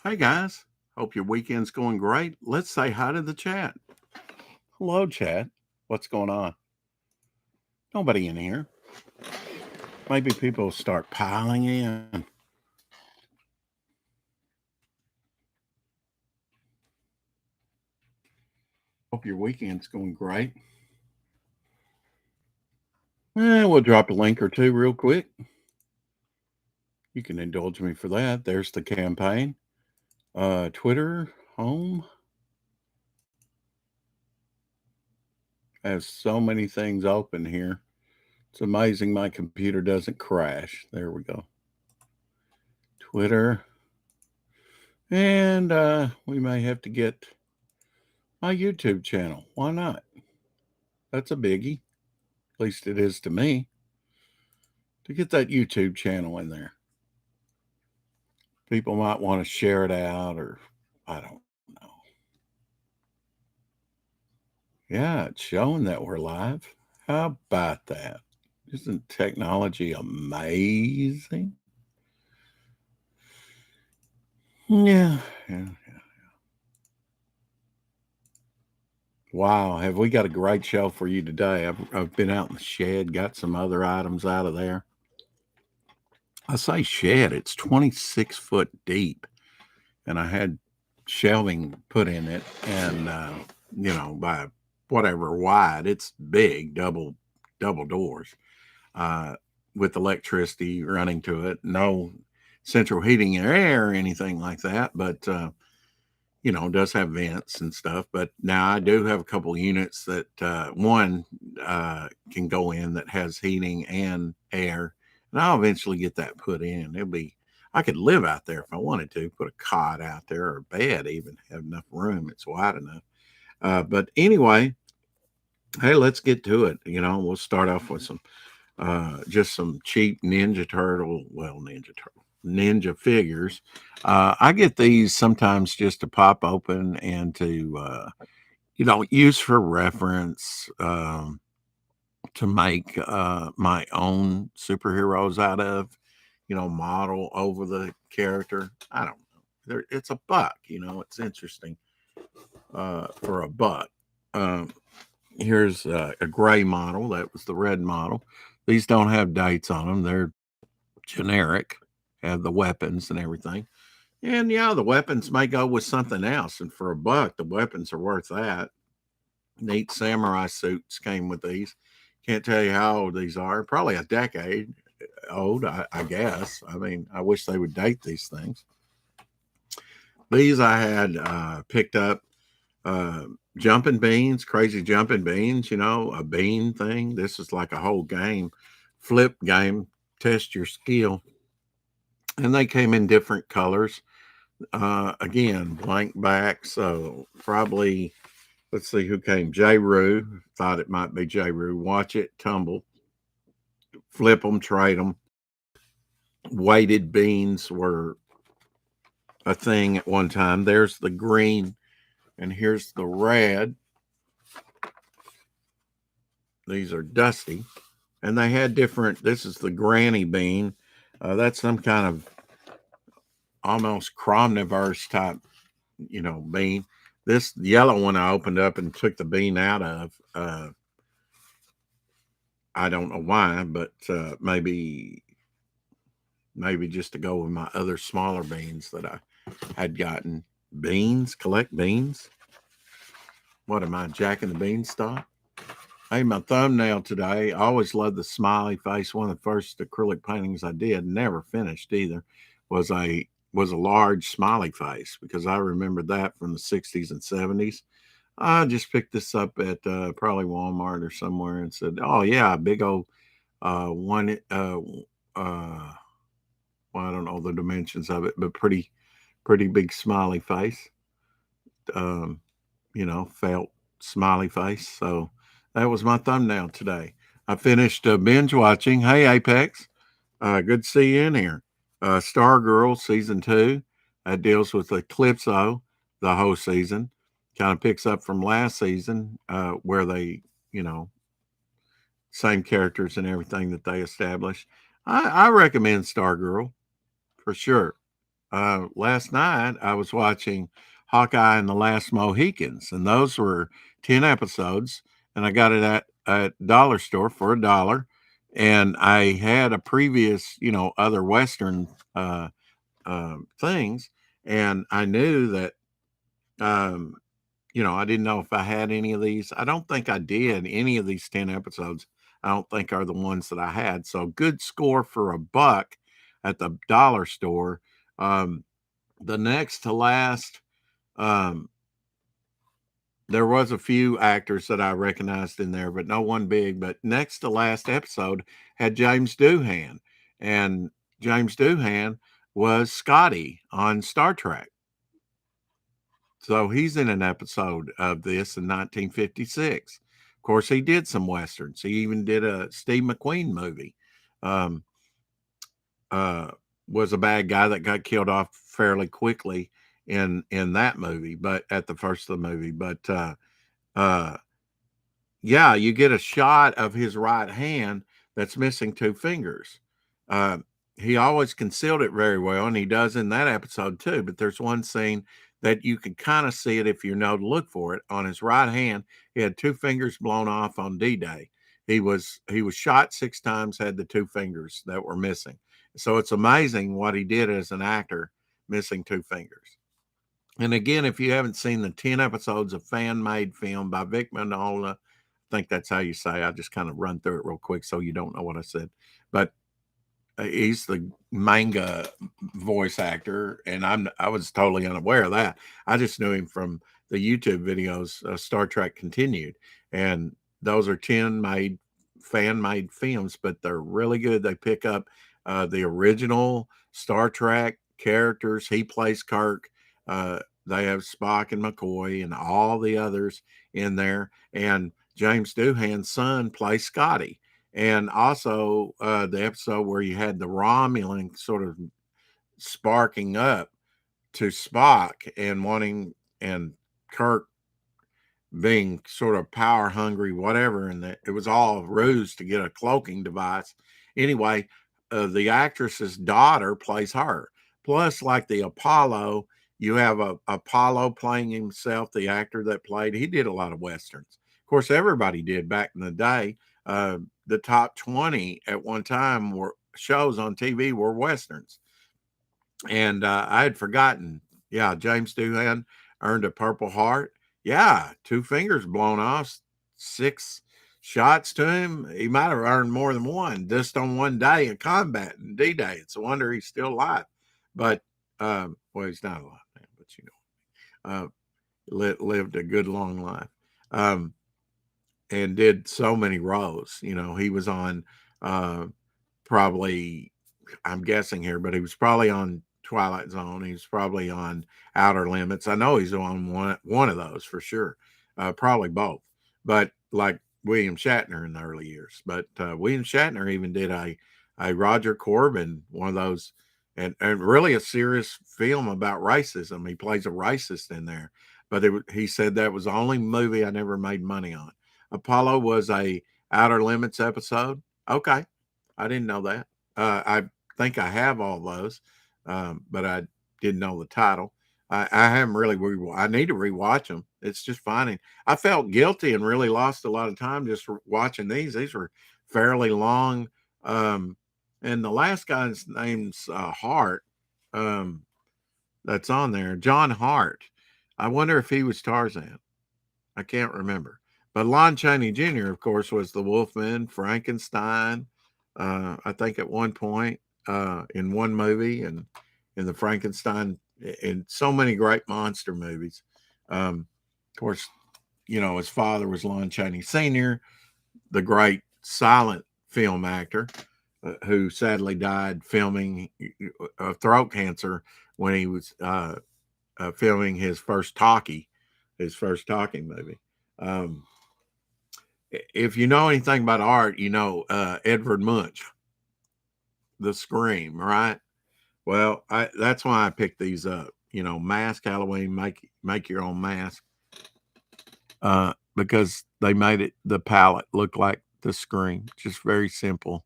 Hey guys, hope your weekend's going great. Let's say hi to the chat. Hello, chat. What's going on? Nobody in here. Maybe people start piling in. Hope your weekend's going great. We'll drop a link or two real quick. You can indulge me for that. There's the campaign. Twitter, home. Has so many things open here. It's amazing my computer doesn't crash. There we go. Twitter. And we may have to get my YouTube channel. Why not? That's a biggie. At least it is to me. To get that YouTube channel in there. People might want to share it out, or I don't know. Yeah, it's showing that we're live. How about that? Isn't technology amazing? Yeah. Wow, have we got a great show for you today? I've been out in the shed, got some other items out of there. I say shed, it's 26 foot deep, and I had shelving put in it, and by whatever wide, it's big, double doors, uh, with electricity running to it. No central heating and air or anything like that, but does have vents and stuff. But now I do have a couple units that one can go in that has heating and air, and I'll eventually get that put in. I could live out there if I wanted to, put a cot out there or a bed, even have enough room. It's wide enough. But anyway, hey, let's get to it. We'll start off with some just some cheap Ninja figures. I get these sometimes just to pop open and to use for reference, to make my own superheroes out of. Model over the character. I don't know. It's a buck. It's interesting for a buck. Um, Here's a gray model. That was the red model. These don't have dates on them. They're generic, have the weapons and everything. And yeah, the weapons may go with something else. And for a buck, the weapons are worth that. Neat samurai suits came with these. Can't tell you how old these are. Probably a decade old, I guess. I mean, I wish they would date these things. These I had picked up, uh, jumping beans, crazy jumping beans, a bean thing. This is like a whole game, flip game, test your skill. And they came in different colors. Again, blank back. So probably, let's see who came. J. Rue. Thought it might be J. Rue. Watch it tumble. Flip them, trade them. Weighted beans were a thing at one time. There's the green, and here's the red. These are dusty. And they had different, this is the granny bean. That's some kind of almost cromniverse type, bean. This yellow one I opened up and took the bean out of. I don't know why, but maybe just to go with my other smaller beans that I had gotten. Beans, collect beans. What am I, Jack and the Beanstalk? Hey, my thumbnail today. I always loved the smiley face. One of the first acrylic paintings I did, never finished either, was a large smiley face, because I remembered that from the 60s and 70s. I just picked this up at probably Walmart or somewhere and said, "Oh yeah, big old one." Well, I don't know the dimensions of it, but pretty big smiley face. Um, felt smiley face. So that was my thumbnail today. I finished binge watching. Hey, Apex. Good to see you in here. Stargirl season 2 deals with Eclipso the whole season. Kind of picks up from last season, where they, you know, same characters and everything that they established. I recommend Stargirl for sure. last night I was watching Hawkeye and the Last Mohicans, and those were 10 episodes, and I got it at dollar store for $1. And I had a previous, other Western things, and I knew that um, I didn't know if I had any of these. I don't think I did. Any of these 10 episodes, I don't think are the ones that I had. So good score for $1 at the dollar store. Um, the next to last, um, there was a few actors that I recognized in there, but no one big. But next to last episode had James Doohan, and James Doohan was Scotty on Star Trek. So he's in an episode of this in 1956. Of course, he did some westerns. He even did a Steve McQueen movie. Um, uh, was a bad guy that got killed off fairly quickly in that movie, but at the first of the movie. But uh, yeah, you get a shot of his right hand that's missing two fingers. Uh, he always concealed it very well, and he does in that episode too. But there's one scene that you can kind of see it if you know to look for it. On his right hand, he had two fingers blown off on D-Day. He was shot 6 times, had the two fingers that were missing. So it's amazing what he did as an actor, missing two fingers. And again, if you haven't seen the 10 episodes of fan made film by Vic Mignola, I think that's how you say. I just kind of run through it real quick so you don't know what I said. But he's the manga voice actor, and I was totally unaware of that. I just knew him from the YouTube videos, Star Trek Continued, and those are 10 made fan made films, but they're really good. They pick up the original Star Trek characters. He plays Kirk. They have Spock and McCoy and all the others in there, and James Doohan's son plays Scotty. And also the episode where you had the Romulan sort of sparking up to Spock and wanting, and Kirk being sort of power hungry, whatever, and it was all a ruse to get a cloaking device. Anyway, the actress's daughter plays her. Plus, like the Apollo, you have a Apollo playing himself, the actor that played. He did a lot of westerns. Of course, everybody did back in the day. The top 20 at one time were shows on TV were westerns, and I had forgotten. Yeah, James Doohan earned a Purple Heart. Yeah, two fingers blown off, 6 shots to him. He might have earned more than one just on one day of combat in D-Day. It's a wonder he's still alive. But well, he's not alive now, but lived a good long life. And did so many roles. He was on probably, I'm guessing here, but he was probably on Twilight Zone. He was probably on Outer Limits. I know he's on one of those for sure. Probably both. But like William Shatner in the early years. But William Shatner even did a Roger Corbin, one of those, and really a serious film about racism. He plays a racist in there. But he said that was the only movie I never made money on. Apollo was a Outer Limits episode. Okay, I didn't know that. I think I have all those, but I didn't know the title. I haven't really. I need to rewatch them. It's just finding. I felt guilty and really lost a lot of time just watching these. These were fairly long. And the last guy's name's Hart. That's on there. John Hart. I wonder if he was Tarzan. I can't remember. But Lon Chaney Jr., of course, was the Wolfman, Frankenstein. I think at one point in one movie, and in the Frankenstein, in so many great monster movies. Of course, his father was Lon Chaney Sr., the great silent film actor who sadly died filming throat cancer when he was filming his first talkie movie. If you know anything about art, Edvard Munch, The Scream, right? Well, that's why I picked these up. Mask Halloween, make your own mask, because they made the palette look like The Scream. Just very simple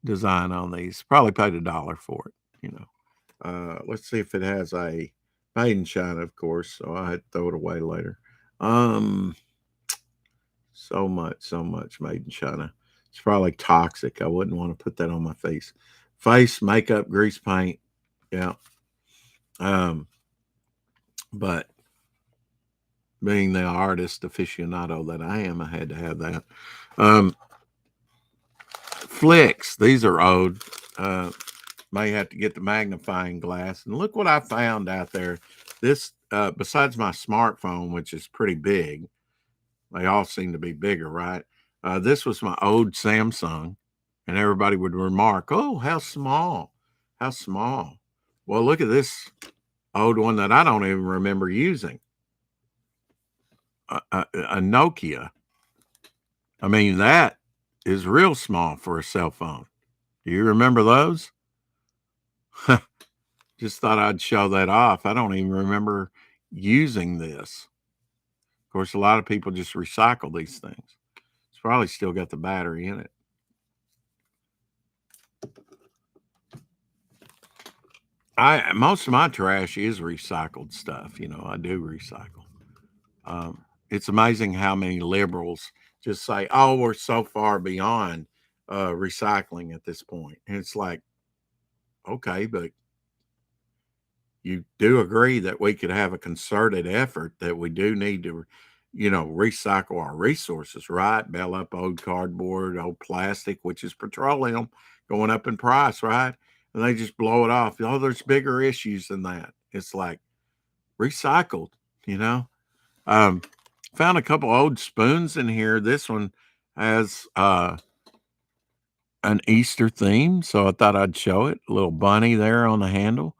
design on these. Probably paid $1 for it. Let's see if it has a made in China, of course. So I had to throw it away later. Um, so much made in China. It's probably toxic. I wouldn't want to put that on my face. Face, makeup, grease paint. Yeah. Um, but being the artist aficionado that I am, I had to have that. Um, Flicks, these are old. May have to get the magnifying glass. And look what I found out there. This, besides my smartphone, which is pretty big, they all seem to be bigger, right? This was my old Samsung, and everybody would remark, "Oh, how small, how small." Well, look at this old one that I don't even remember using, a Nokia. I mean, that is real small for a cell phone. Do you remember those? Just thought I'd show that off. I don't even remember using this. Of course, a lot of people just recycle these things. It's probably still got the battery in it. I Most of my trash is recycled stuff. I do recycle. It's amazing how many liberals just say, "Oh, we're so far beyond recycling at this point," and it's like, okay, but you do agree that we could have a concerted effort that we do need to, recycle our resources, right? Bail up old cardboard, old plastic, which is petroleum going up in price, right? And they just blow it off. Oh, there's bigger issues than that. It's like recycled, you know? Um, Found a couple old spoons in here. This one has an Easter theme, so I thought I'd show it. A little bunny there on the handle.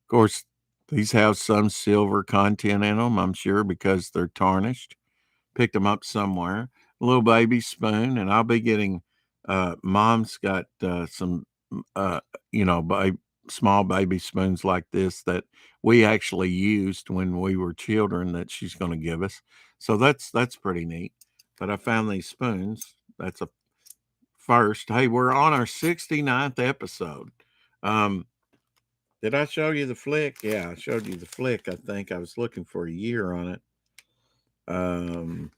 Of course, these have some silver content in them, I'm sure, because they're tarnished. Picked them up somewhere. A little baby spoon, and I'll be getting. Mom's got some, uh, you know, ba- small baby spoons like this that we actually used when we were children that she's going to give us. So that's pretty neat. But I found these spoons. That's a first. Hey, we're on our 69th episode. Um, did I show you the flick? Yeah, I showed you the flick. I think I was looking for a year on it. Um,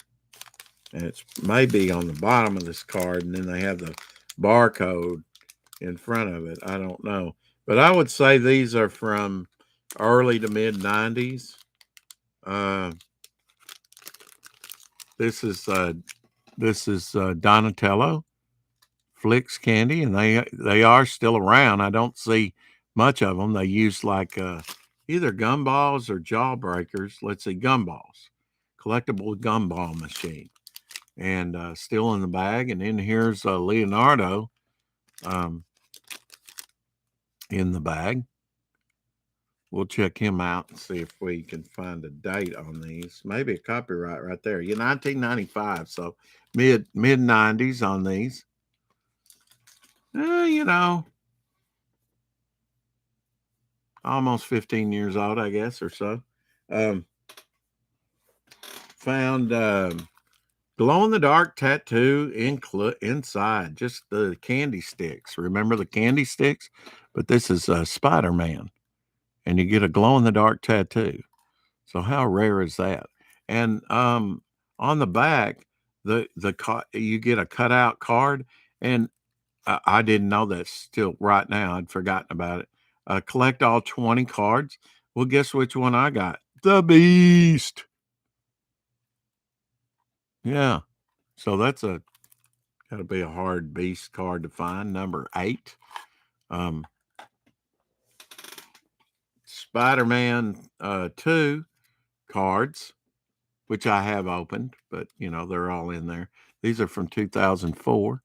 and it's maybe on the bottom of this card, and then they have the barcode in front of it. I don't know, but I would say these are from early to mid '90s. Uh, this is Donatello Flicks candy, and they are still around. I don't see much of them. They use like either gumballs or jawbreakers. Let's see, gumballs, collectible gumball machine, and still in the bag. And then here's Leonardo um, in the bag. We'll check him out and see if we can find a date on these. Maybe a copyright right there. 1995, so mid '90s on these. You know, almost 15 years old, I guess, or so. Um, Found glow in the dark tattoo inside, just the candy sticks. Remember the candy sticks? But this is Spider Man, and you get a glow in the dark tattoo. So how rare is that? And on the back, you get a cutout card, and I didn't know that still right now. I'd forgotten about it. Collect all 20 cards. Well, guess which one I got? The Beast. Yeah. So that's a got to be a hard Beast card to find. Number 8. Um, Spider-Man 2 cards, which I have opened, but they're all in there. These are from 2004.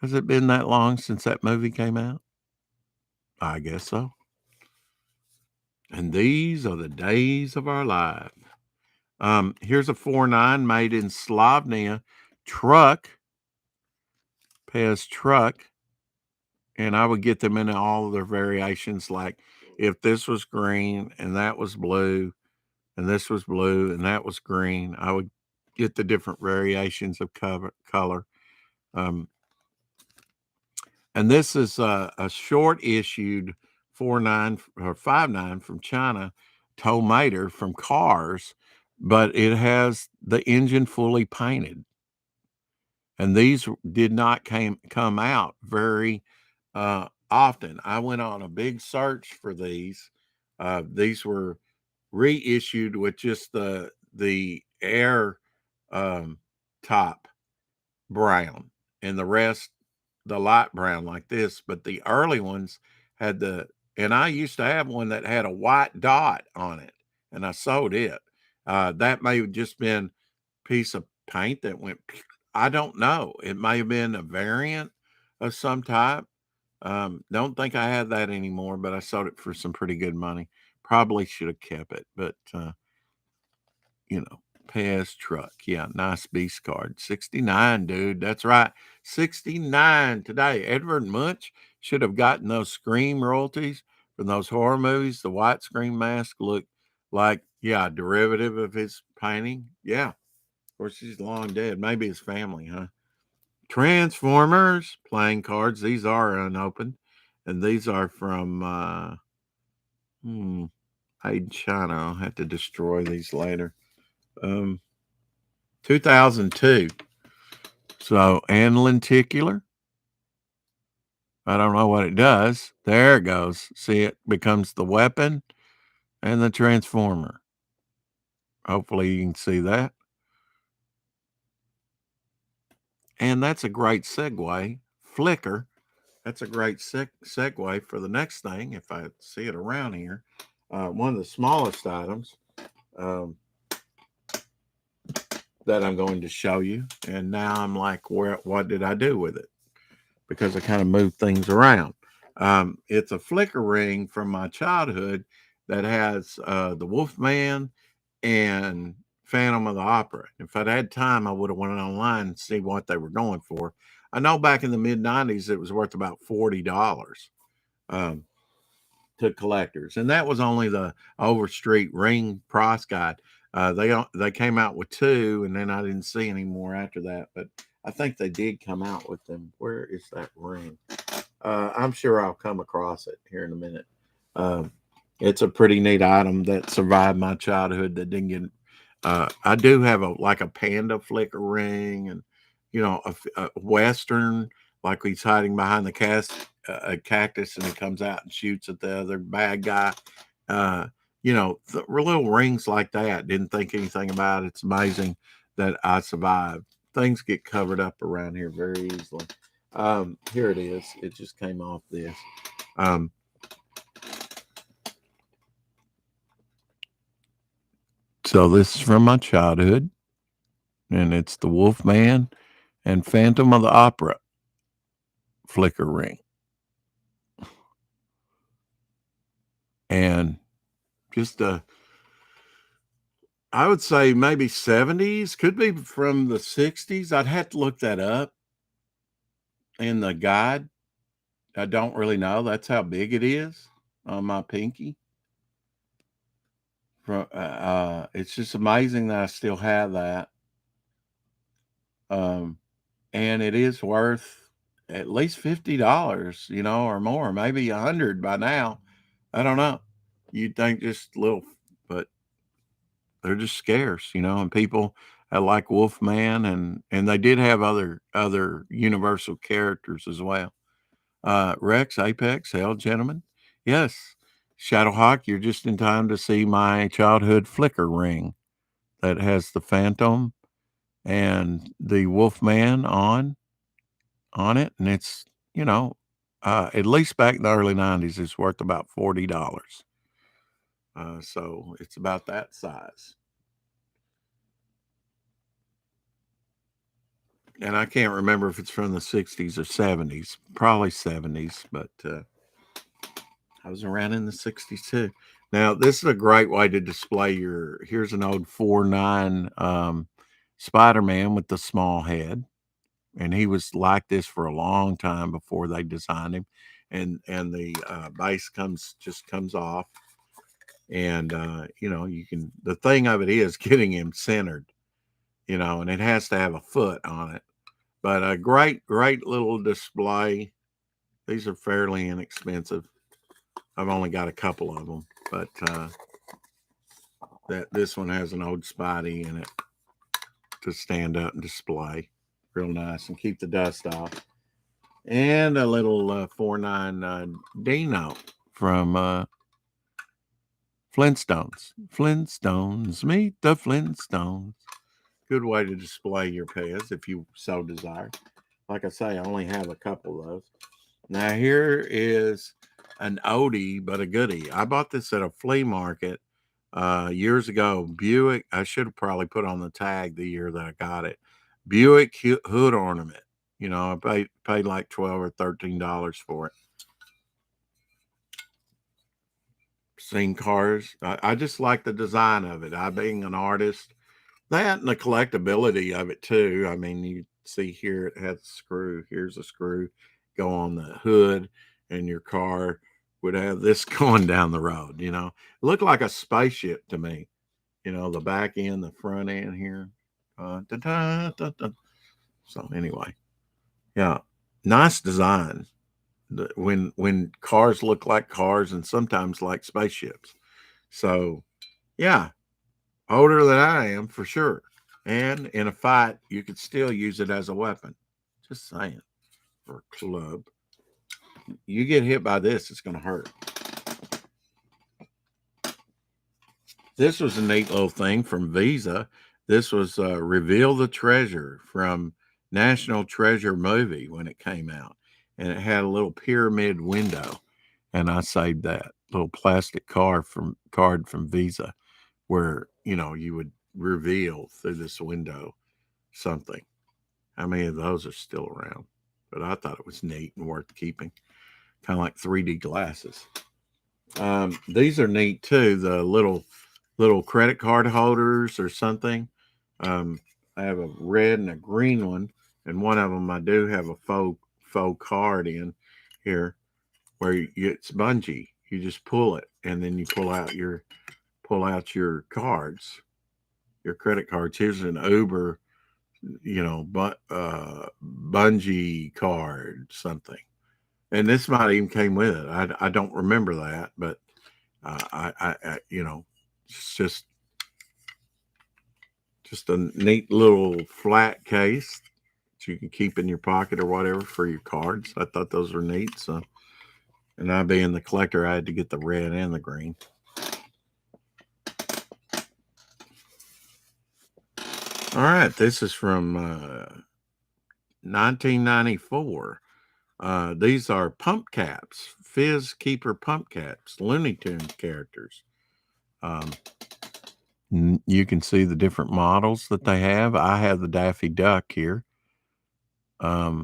Has it been that long since that movie came out? I guess so. And these are the days of our life. Here's a 4.9 made in Slovenia truck, Pez truck, and I would get them in all of their variations. Like if this was green and that was blue, and this was blue and that was green, I would get the different variations of color. Um, and this is a short issued 49 or 59 from China, tow mater from Cars, but it has the engine fully painted. And these did not come out very often. I went on a big search for these. These were reissued with just the air top brown, and the rest the light brown like this. But the early ones had and I used to have one that had a white dot on it, and I sold it. That may have just been piece of paint that went. I don't know. It may have been a variant of some type. Don't think I have that anymore, but I sold it for some pretty good money. Probably should have kept it, but you know, Pez truck. Yeah, nice beast card. 69, dude. That's right. 69 today. Edvard Munch should have gotten those Scream royalties from those horror movies. The white Scream mask looked like, yeah, a derivative of his painting. Yeah. Of course, he's long dead. Maybe his family, huh? Transformers playing cards. These are unopened. And these are from made in China. I'll have to destroy these later. 2002. So, and lenticular. I don't know what it does. There it goes. See, it becomes the weapon and the transformer. Hopefully, you can see that. And that's a great segue. Flicker. That's a great segue for the next thing. If I see it around here, one of the smallest items that I'm going to show you. And now I'm like, what did I do with it? Because I kind of moved things around. It's a flicker ring from my childhood that has the Wolfman and Phantom of the Opera. If I'd had time, I would have went online and see what they were going for. I know back in the mid 90s, it was worth about $40 to collectors, and that was only the Overstreet ring price guide. They came out with two, and then I didn't see any more after that. But I think they did come out with them. Where is that ring? I'm sure I'll come across it here in a minute. It's a pretty neat item that survived my childhood that didn't get. I do have a panda flicker ring, and a western, like he's hiding behind the a cactus, and he comes out and shoots at the other bad guy. The little rings like that. Didn't think anything about it. It's amazing that I survived. Things get covered up around here very easily. Here it is. It just came off this. So this is from my childhood, and it's the Wolfman and Phantom of the Opera flicker ring. And just I would say maybe 70s, could be from the 60s. I'd have to look that up in the guide. I don't really know. That's how big it is on my pinky. It's just amazing that I still have that. And it is worth at least $50, or more, maybe 100 by now. I don't know. You'd think just little, but they're just scarce, and people like Wolfman, and they did have other universal characters as well. Rex, Apex, Hell, Gentlemen. Yes, Shadowhawk, you're just in time to see my childhood flicker ring that has the Phantom and the Wolfman on it, and it's at least back in the early 90s, it's worth about $40. So it's about that size. And I can't remember if it's from the 60s or 70s, probably 70s, but I was around in the 60s too. Now, this is a great way to display here's an old 4.9 Spider-Man with the small head. And he was like this for a long time before they designed him. And the base comes off. And, the thing of it is getting him centered, and it has to have a foot on it. But a great little display. These are fairly inexpensive. I've only got a couple of them, but this one has an old Spidey in it to stand up and display. Real nice and keep the dust off. And a little 49 Dino from Flintstones. Flintstones, meet the Flintstones. Good way to display your pets if you so desire. Like I say, I only have a couple of those. Now here is an oldie but a goodie. I bought this at a flea market years ago. Buick. I should have probably put on the tag the year that I got it. Buick hood ornament. You know, I paid like $12 or $13 for it. Seen cars. I just like the design of it. I being an artist, that and the collectability of it too. I mean, you see here it has a screw. Here's a screw. Go on the hood, and your car would have this going down the road. You know, it looked like a spaceship to me. You know, the back end, the front end here. Da, da, da, da. So anyway, yeah, nice design. When cars look like cars and sometimes like spaceships. So yeah, older than I am for sure. And in a fight, you could still use it as a weapon. Just saying. For a club, you get hit by this, it's going to hurt. This was a neat little thing from Visa. This was Reveal the Treasure from National Treasure movie when it came out. And it had a little pyramid window. And I saved that little plastic card from Visa where, you know, you would reveal through this window something. How many of those are still around? But I thought it was neat and worth keeping. Kind of like 3D glasses. These are neat too. The little credit card holders or something. I have a red and a green one, and one of them I do have a faux card in here where it's bungee. You just pull it, and then you pull out your cards, your credit cards. Here's an Uber, you know, but bungee card something, and this might even came with it. I don't remember that, but you know, it's just a neat little flat case that you can keep in your pocket or whatever for your cards. I thought those were neat. So, and I being the collector, I had to get the red and the green. All right, this is from 1994. These are pump caps, Fizz Keeper pump caps, Looney Tunes characters. You can see the different models that they have. I have the Daffy Duck here. Yeah,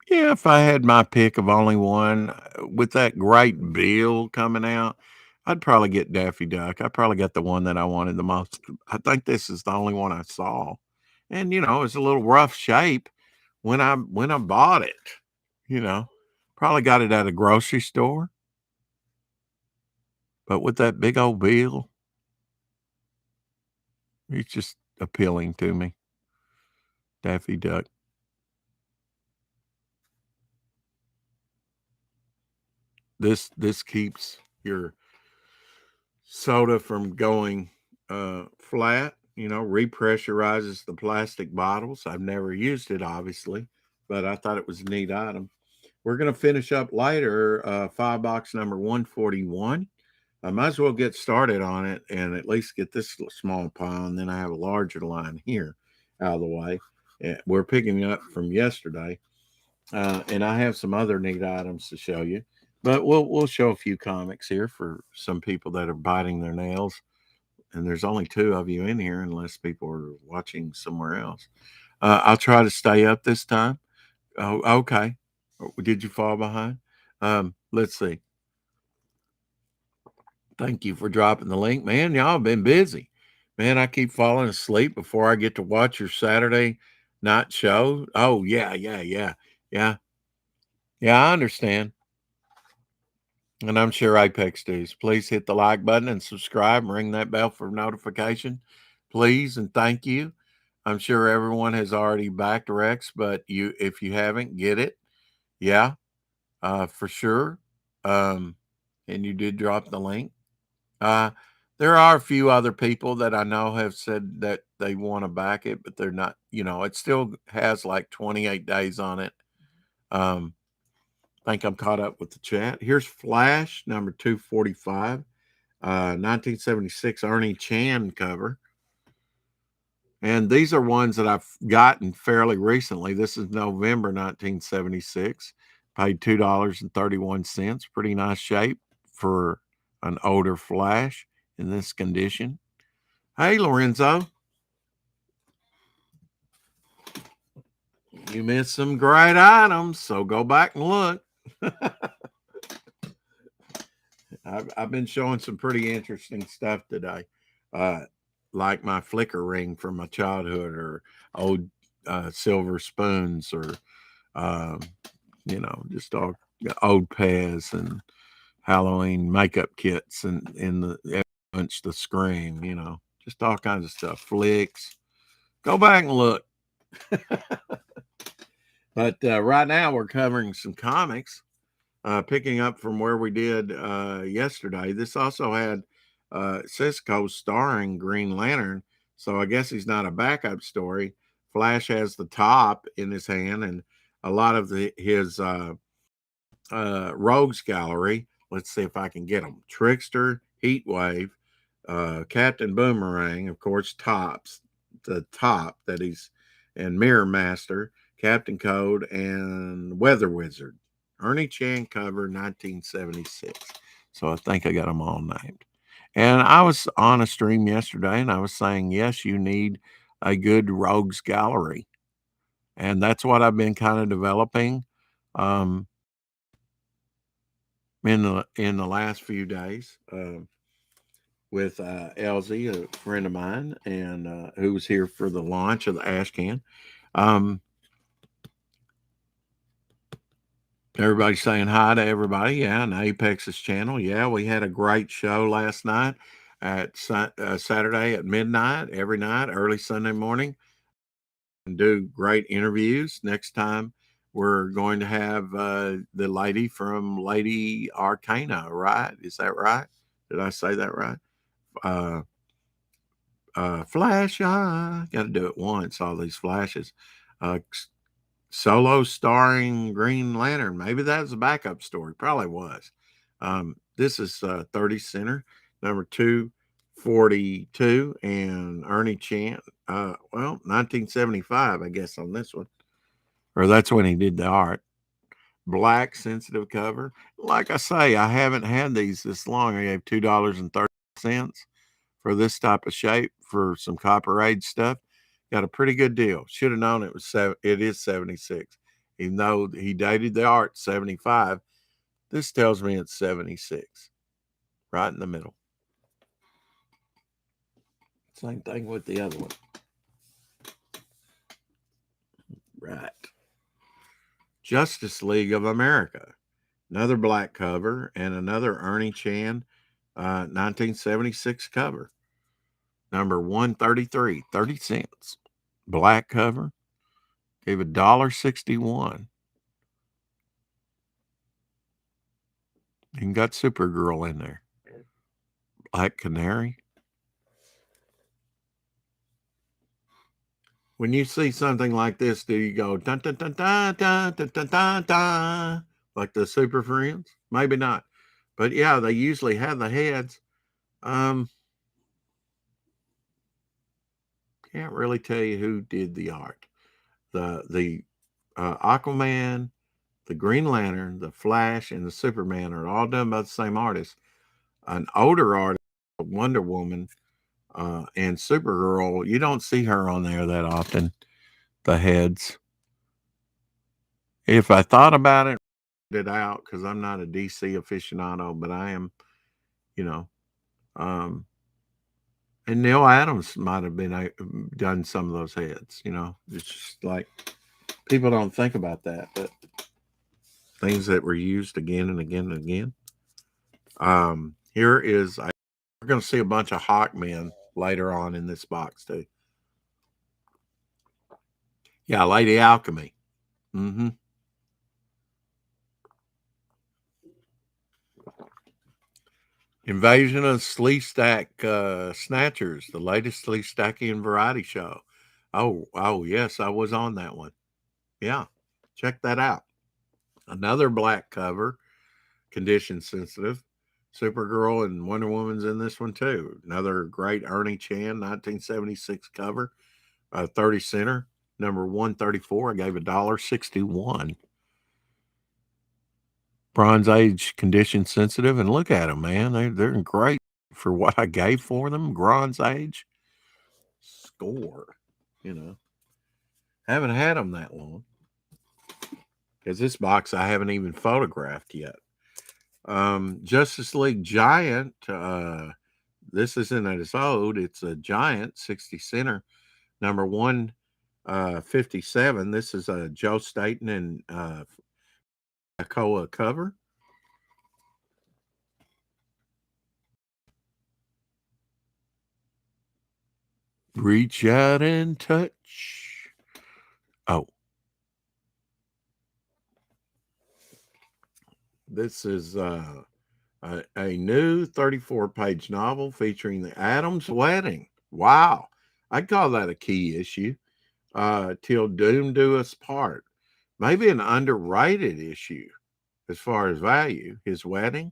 if I had my pick of only one, with that great bill coming out, I'd probably get Daffy Duck. I probably got the one that I wanted the most. I think this is the only one I saw. And you know, it's a little rough shape when I bought it, you know. Probably got it at a grocery store. But with that big old bill, it's just appealing to me. Daffy Duck. This keeps your soda from going flat, you know, repressurizes the plastic bottles. I've never used it, obviously, but I thought it was a neat item. We're going to finish up later, five box number 141. I might as well get started on it and at least get this small pile, and then I have a larger line here out of the way. We're picking up from yesterday, and I have some other neat items to show you. But we'll show a few comics here for some people that are biting their nails. And there's only two of you in here, unless people are watching somewhere else. I'll try to stay up this time. Oh, okay. Did you fall behind? Let's see. Thank you for dropping the link, man. Y'all have been busy, man. I keep falling asleep before I get to watch your Saturday night show. Oh yeah, yeah, yeah, yeah, yeah. I understand. And I'm sure Apex does. Please hit the like button and subscribe and ring that bell for notification. Please and thank you. I'm sure everyone has already backed Rex, but if you haven't, get it. Yeah, for sure. and you did drop the link. There are a few other people that I know have said that they want to back it, but they're not, it still has like 28 days on it. I think I'm caught up with the chat. Here's Flash, number 245, 1976 Ernie Chan cover. And these are ones that I've gotten fairly recently. This is November 1976. Paid $2.31. Pretty nice shape for an older Flash in this condition. Hey, Lorenzo. You missed some great items, so go back and look. I've been showing some pretty interesting stuff today. Like my flicker ring from my childhood, or old silver spoons, or just all old Pez and Halloween makeup kits, and in the Punch the Scream, just all kinds of stuff. Flicks. Go back and look. But right now we're covering some comics, picking up from where we did yesterday. This also had Cisco starring Green Lantern, so I guess he's not a backup story. Flash has the top in his hand, and a lot of his rogues gallery. Let's see if I can get them. Trickster, Heatwave, Captain Boomerang, of course, Tops, the top that he's, and Mirror Master, Captain Code, and Weather Wizard. Ernie Chan cover, 1976. So I think I got them all named. And I was on a stream yesterday, and I was saying, yes, you need a good rogues gallery. And that's what I've been kind of developing in the last few days with Elsie, a friend of mine, and who was here for the launch of the Ash Can. Everybody's saying hi to everybody. Yeah, on Apex's channel. Yeah, we had a great show last night at Saturday at midnight, every night, early Sunday morning, and do great interviews. Next time, we're going to have the lady from Lady Arcana, right? Is that right? Did I say that right? Flash, got to do it once, all these flashes. Solo starring Green Lantern. Maybe that's a backup story. Probably was. This is 30 Center, number 242, and Ernie Chan. 1975, I guess, on this one. Or that's when he did the art. Black sensitive cover. Like I say, I haven't had these this long. I gave $2.30 for this type of shape for some Copper Age stuff. Got a pretty good deal. Should have known it was it is 76. Even though he dated the art 75, this tells me it's 76. Right in the middle. Same thing with the other one. Right. Justice League of America. Another black cover and another Ernie Chan 1976 cover. Number 133, 30 cents. Black cover. Gave $1.61. And got Supergirl in there. Black Canary. When you see something like this, do you go dun dun dun dun dun dun dun dun dun like the Super Friends? Maybe not. But yeah, they usually have the heads. Can't really tell you who did the art. The Aquaman, the Green Lantern, the Flash, and the Superman are all done by the same artist. An older artist, Wonder Woman, and Supergirl, you don't see her on there that often. The heads. If I thought about it out, because I'm not a DC aficionado, but I am, and Neil Adams might have been done some of those heads. It's just like people don't think about that, but things that were used again and again and again. Here is we're going to see a bunch of Hawkmen later on in this box too. Yeah, Lady Alchemy. Mm-hmm. Invasion of Slee Stack Snatchers, the latest Slee Stackian variety show. Oh, yes, I was on that one. Yeah, check that out. Another black cover, condition sensitive. Supergirl and Wonder Woman's in this one too. Another great Ernie Chan, 1976 cover, 30 center, number 134. I gave $1.61. Bronze Age condition sensitive, and look at them, man. They're great for what I gave for them. Bronze Age score, you know. Haven't had them that long because this box I haven't even photographed yet. Justice League Giant. This isn't as old. It's a Giant 60 center, number 157. This is a Joe Staten and Akoa cover. Reach out and touch. Oh. This is a new 34-page novel featuring the Adams wedding. Wow. I'd call that a key issue. Till Doom Do Us Part. Maybe an underrated issue as far as value. His wedding.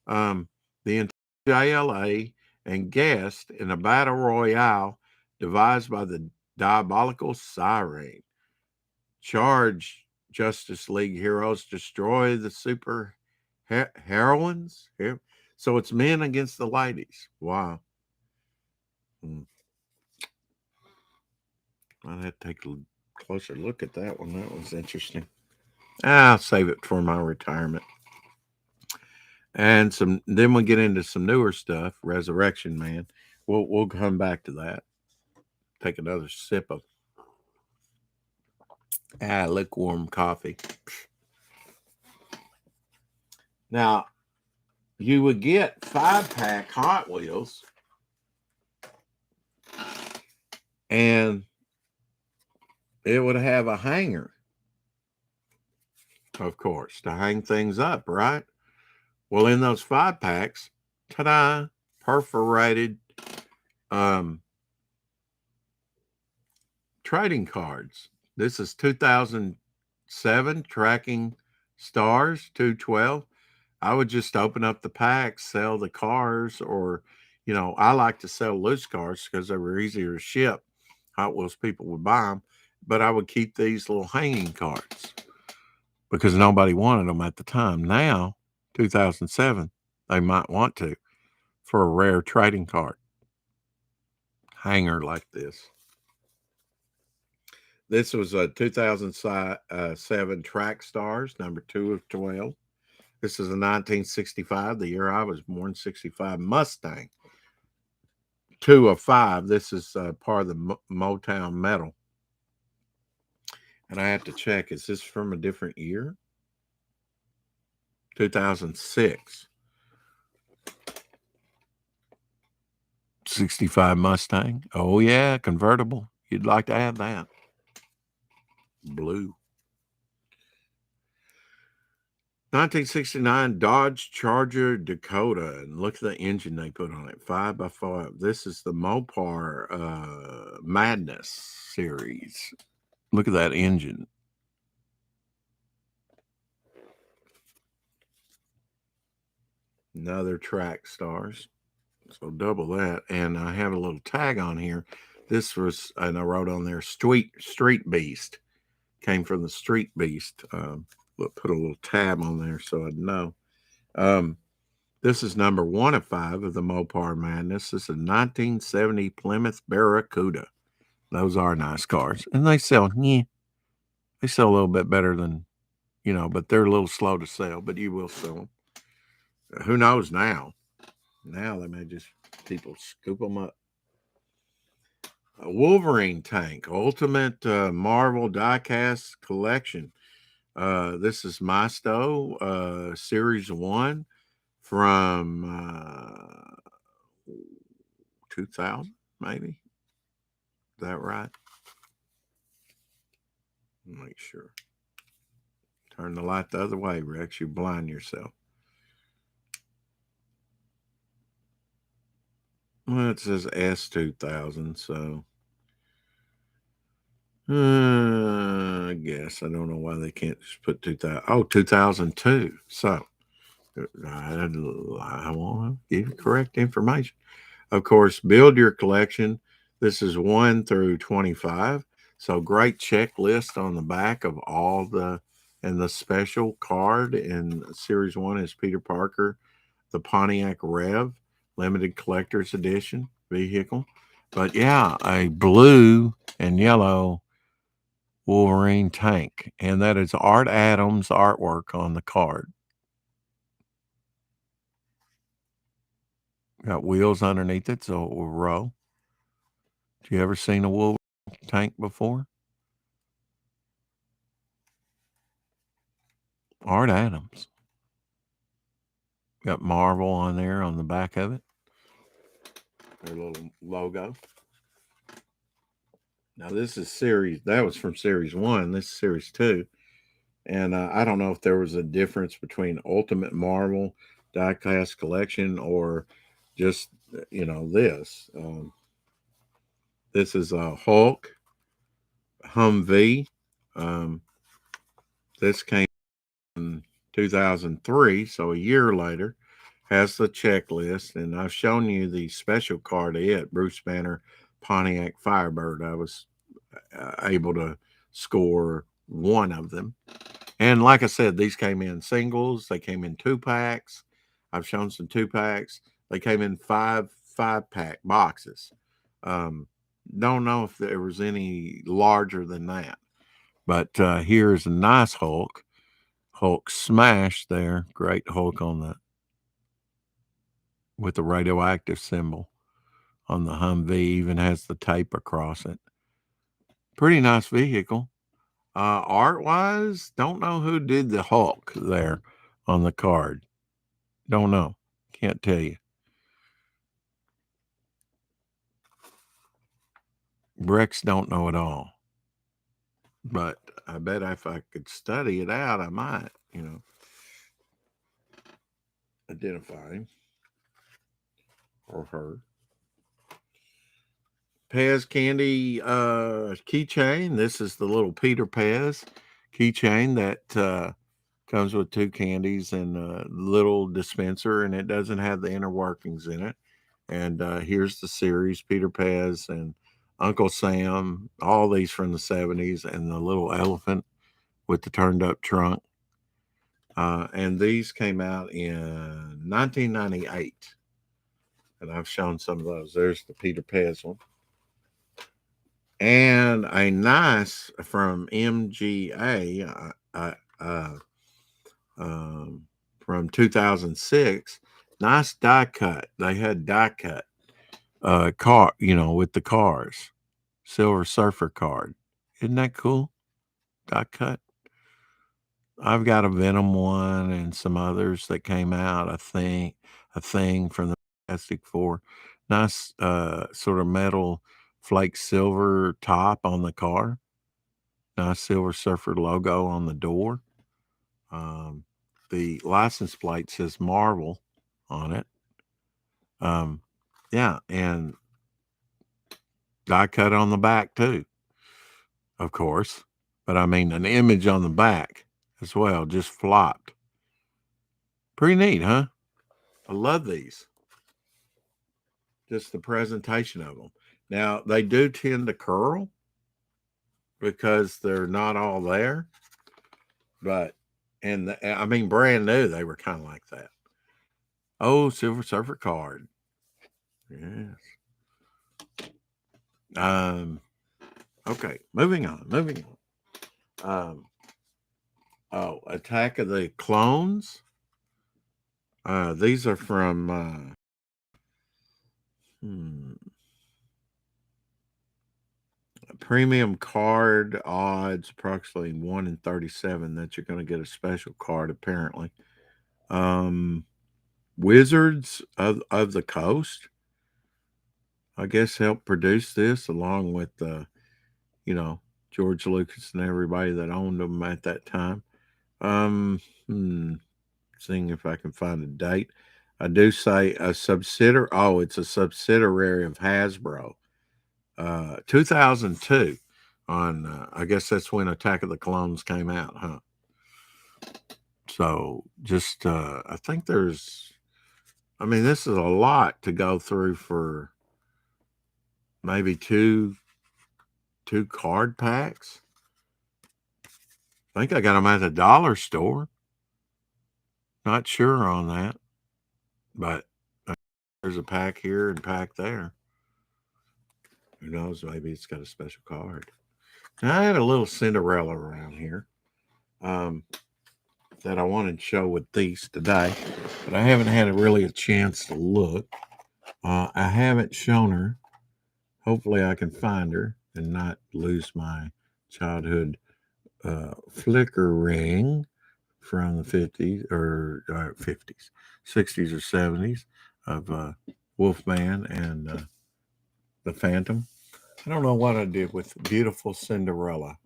The entire JLA and guest in a battle royale devised by the diabolical Siren. Charge Justice League heroes destroy the super heroines. So it's men against the ladies. Wow. I'd have to take a closer look at that one. That was interesting. I'll save it for my retirement. And then we get into some newer stuff. Resurrection Man. We'll come back to that. Take another sip of lukewarm coffee. Now, you would get 5-pack Hot Wheels, and it would have a hanger, of course, to hang things up, right? Well, in those 5-packs, ta-da, perforated trading cards. This is 2007 tracking stars 212. I would just open up the packs, sell the cars, or, I like to sell loose cars because they were easier to ship. Hot Wheels people would buy them, but I would keep these little hanging cards because nobody wanted them at the time. Now, 2007, they might want to for a rare trading card hanger like this. This was a 2007 Track Stars, number 2 of 12. This is a 1965, the year I was born, 65 Mustang. 2 of 5. This is part of the Motown Metal. And I have to check, is this from a different year? 2006. 65 Mustang. Oh, yeah, convertible. You'd like to have that. Blue. 1969 Dodge Charger Dakota. And look at the engine they put on it. 5x5. This is the Mopar Madness series. Look at that engine. Another Track Stars. So double that. And I have a little tag on here. This was, and I wrote on there, Street Beast. Came from the Street Beast. Put a little tab on there so I'd know. This is number 1 of 5 of the Mopar Madness. This is a 1970 Plymouth Barracuda. Those are nice cars. And they sell, they sell a little bit better than, but they're a little slow to sell, but you will sell them. Who knows now? Now they may just, people scoop them up. A Wolverine tank, Ultimate Marvel Diecast Collection. This is Misto, Series 1 from 2000, maybe. Is that right? Make sure. Turn the light the other way, Rex. You blind yourself. Well, it says S2000, so I guess I don't know why they can't just put 2000. Oh, 2002. So I want to give you correct information. Of course, build your collection. This is 1 through 25. So great checklist on the back of all and the special card in series 1 is Peter Parker, the Pontiac Rev, limited collector's edition vehicle. But yeah, a blue and yellow Wolverine tank. And that is Art Adams artwork on the card. Got wheels underneath it, so it will roll. You ever seen a Wolverine tank before? Art Adams. Got Marvel on there on the back of it. Their little logo. Now this is that was from series 1. This is series 2. And I don't know if there was a difference between Ultimate Marvel diecast collection or just, this. This is a Hulk Humvee. Um, this came in 2003, so a year later. Has the checklist, and I've shown you the special card of it, Bruce Banner Pontiac Firebird. I was able to score one of them. And like I said, these came in singles, they came in 2-packs. I've shown some 2-packs. They came in 5-pack boxes. Don't know if there was any larger than that. But here's a nice Hulk smash there. Great Hulk on the with the radioactive symbol on the Humvee, even has the tape across it. Pretty nice vehicle. Art wise, don't know who did the Hulk there on the card. Don't know. Can't tell you. Brex don't know at all. But I bet if I could study it out, I might, identify him or her. Pez Candy keychain. This is the little Peter Pez keychain that comes with 2 candies and a little dispenser, and it doesn't have the inner workings in it. And here's the series Peter Pez and Uncle Sam, all these from the 70s, and the little elephant with the turned up trunk. And these came out in 1998. And I've shown some of those. There's the Peter Pez one. And a nice from MGA from 2006. Nice die cut. They had die cut car, with the cars. Silver Surfer card. Isn't that cool? Die cut. I've got a Venom one and some others that came out. I think a thing from the Fantastic Four. Nice sort of metal flake silver top on the car. Nice Silver Surfer logo on the door. The license plate says Marvel on it. Yeah, and die cut on the back too, of course. But I mean, an image on the back as well, just flopped. Pretty neat, huh? I love these. Just the presentation of them. Now, they do tend to curl because they're not all there. But, I mean, brand new, they were kind of like that. Oh, Silver Surfer card. Yes. Okay, moving on. Attack of the Clones. These are from premium card odds, approximately 1 in 37 that you're going to get a special card, apparently. Wizards of the Coast, I guess, helped produce this along with George Lucas and everybody that owned them at that time. Seeing if I can find a date. I do say a subsidiary. Oh, it's a subsidiary of Hasbro. 2002. On I guess that's when Attack of the Clones came out, huh? So just I think there's. I mean, this is a lot to go through for maybe two card packs. I think I got them at the dollar store. Not sure on that, but there's a pack here and pack there. Who knows? Maybe it's got a special card. Now, I had a little Cinderella around here that I wanted to show with these today, but I haven't had really a chance to look. I haven't shown her. Hopefully, I can find her and not lose my childhood flicker ring from the 50s or 50s, 60s or 70s of Wolfman and the Phantom. I don't know what I did with beautiful Cinderella,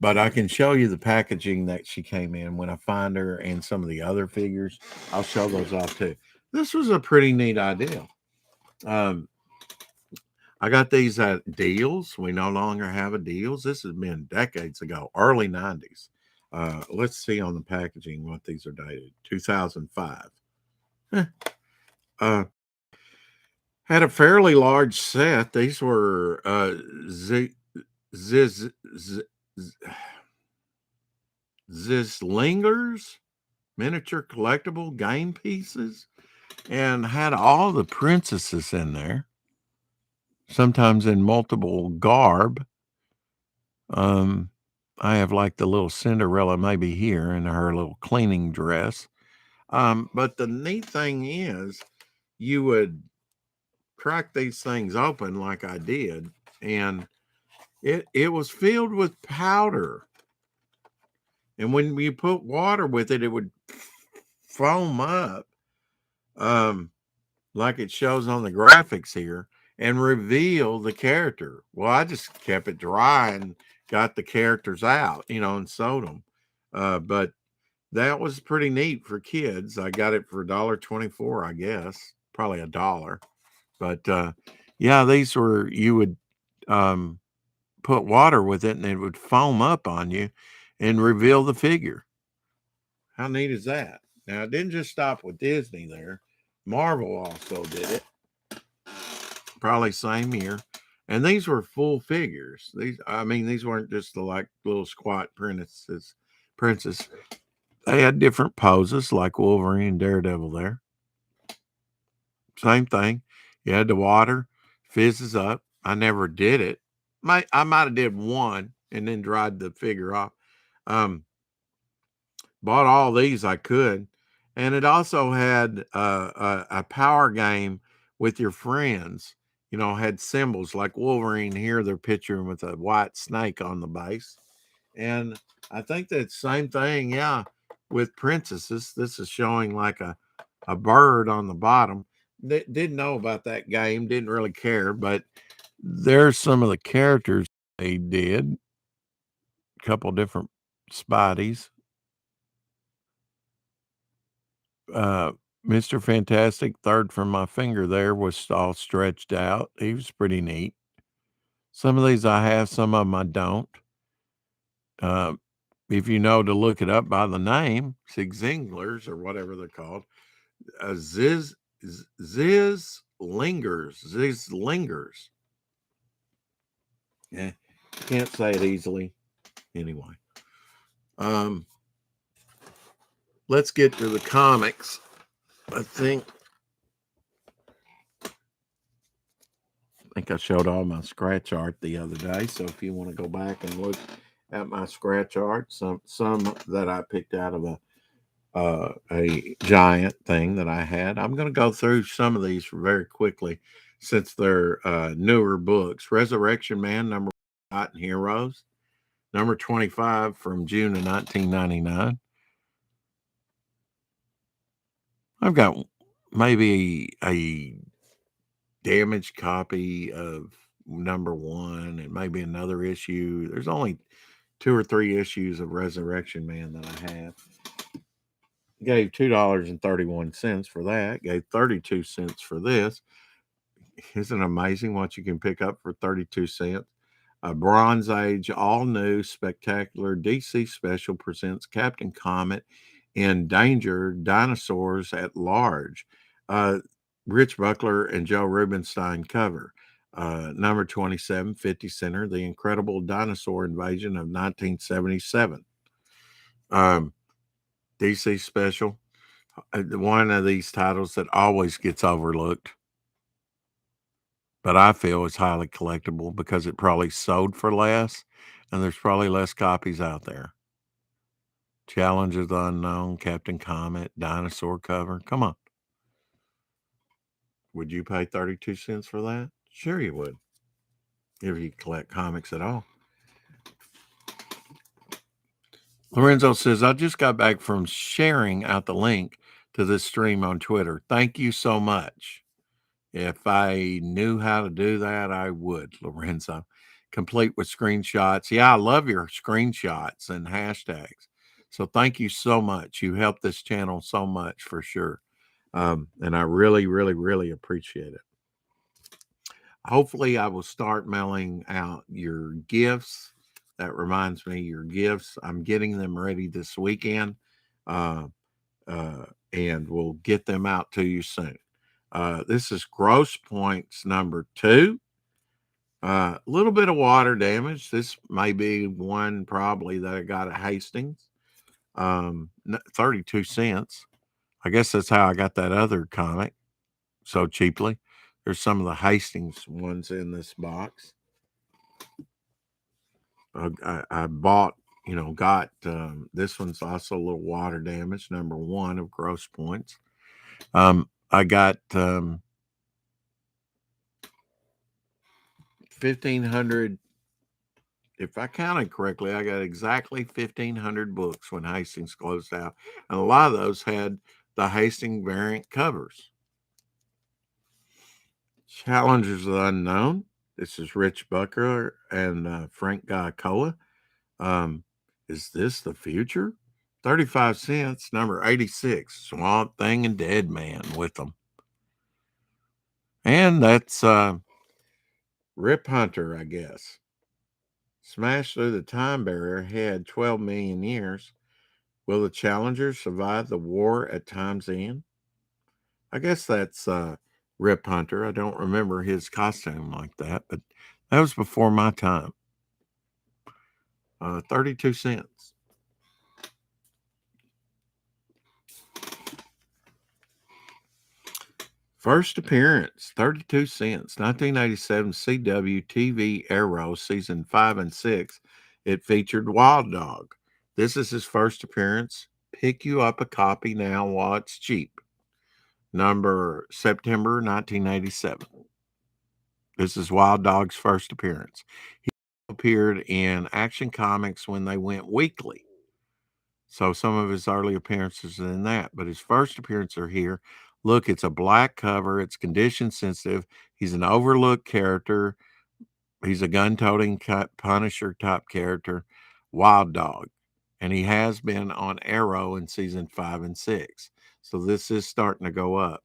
but I can show you the packaging that she came in when I find her and some of the other figures. I'll show those off too. This was a pretty neat idea. I got these at Deals. We no longer have a Deals. This has been decades ago, early 90s. Let's see on the packaging what these are dated. 2005. Had a fairly large set. These were Zizlingers, miniature collectible game pieces, and had all the princesses in there, sometimes in multiple garb. I have like the little Cinderella maybe here in her little cleaning dress. But the neat thing is you would crack these things open like I did, and it was filled with powder. And when you put water with it, it would foam up, like it shows on the graphics here, and reveal the character. Well, I just kept it dry and got the characters out, and sewed them. But that was pretty neat for kids. I got it for $1.24, I guess, probably $1. But yeah, these were you would put water with it and it would foam up on you and reveal the figure. How neat is that? Now, it didn't just stop with Disney there. Marvel also did it, probably same year. And these were full figures. These weren't just the like little squat princess. They had different poses like Wolverine and Daredevil there. Same thing. You had the water, fizzes up. I never did it. I might have did one and then dried the figure off. Bought all these I could. And it also had a power game with your friends. Had symbols like Wolverine here. They're picturing with a white snake on the base. And I think that same thing, yeah, with princesses. This is showing like a bird on the bottom. Didn't know about that game, didn't really care, but there's some of the characters they did. A couple different Spideys. Mr. Fantastic, third from my finger there, was all stretched out. He was pretty neat. Some of these I have, some of them I don't. If you know to look it up by the name, Zig Zinglers or whatever they're called, Zizlingers. Yeah, can't say it easily. Anyway, let's get to the comics. I think I showed all my scratch art the other day. So if you want to go back and look at my scratch art, some that I picked out of a giant thing that I had. I'm going to go through some of these very quickly since they're newer books. Resurrection Man, number 1, Forgotten Heroes, number 25 from June of 1999. I've got maybe a damaged copy of number 1 and maybe another issue. There's only 2 or 3 issues of Resurrection Man that I have. Gave $2.31 for that. Gave 32 cents for this. Isn't it amazing what you can pick up for 32 cents? A Bronze Age, all new, spectacular DC Special presents Captain Comet Endangered Dinosaurs at Large. Uh, Rich Buckler and Joe Rubinstein cover. Number 27, 50 Center, The Incredible Dinosaur Invasion of 1977. DC Special, one of these titles that always gets overlooked, but I feel is highly collectible because it probably sold for less and there's probably less copies out there. Challenge of the Unknown, Captain Comet, dinosaur cover. Come on. Would you pay 32 cents for that? Sure you would. If you collect comics at all. Lorenzo says, I just got back from sharing out the link to this stream on Twitter. Thank you so much. If I knew how to do that, I would, Lorenzo. Complete with screenshots. Yeah, I love your screenshots and hashtags. So thank you so much. You helped this channel so much for sure. And I really, really, really appreciate it. Hopefully, I will start mailing out your gifts. That reminds me, your gifts. I'm getting them ready this weekend, uh, and we'll get them out to you soon. This is Grosse Points number 2. A little bit of water damage. This may be one probably that I got at Hastings. 32 cents. I guess that's how I got that other comic so cheaply. There's some of the Hastings ones in this box. I bought, got this one's also a little water damage, number 1 of Grosse Points. I got 1,500. If I counted correctly, I got exactly 1,500 books when Hastings closed out. And a lot of those had the Hastings variant covers. Challengers of the Unknown. This is Rich Buckler and Frank Giacola. Is this the future? 35 cents, number 86. Swamp Thing and Dead Man with them. And that's Rip Hunter, I guess. Smashed through the time barrier, had 12 million years. Will the Challengers survive the war at time's end? I guess that's Rip Hunter. I don't remember his costume like that, but that was before my time. 32 cents. First appearance, 32 cents, 1987 CW TV Arrow, season 5 and 6. It featured Wild Dog. This is his first appearance. Pick you up a copy now while it's cheap. Number September 1987. This is Wild Dog's first appearance. He appeared in Action Comics when they went weekly. So some of his early appearances are in that, but his first appearance are here. Look, it's a black cover. It's condition sensitive. He's an overlooked character. He's a gun-toting Punisher type character, Wild Dog. And he has been on Arrow in season 5 and 6. So this is starting to go up.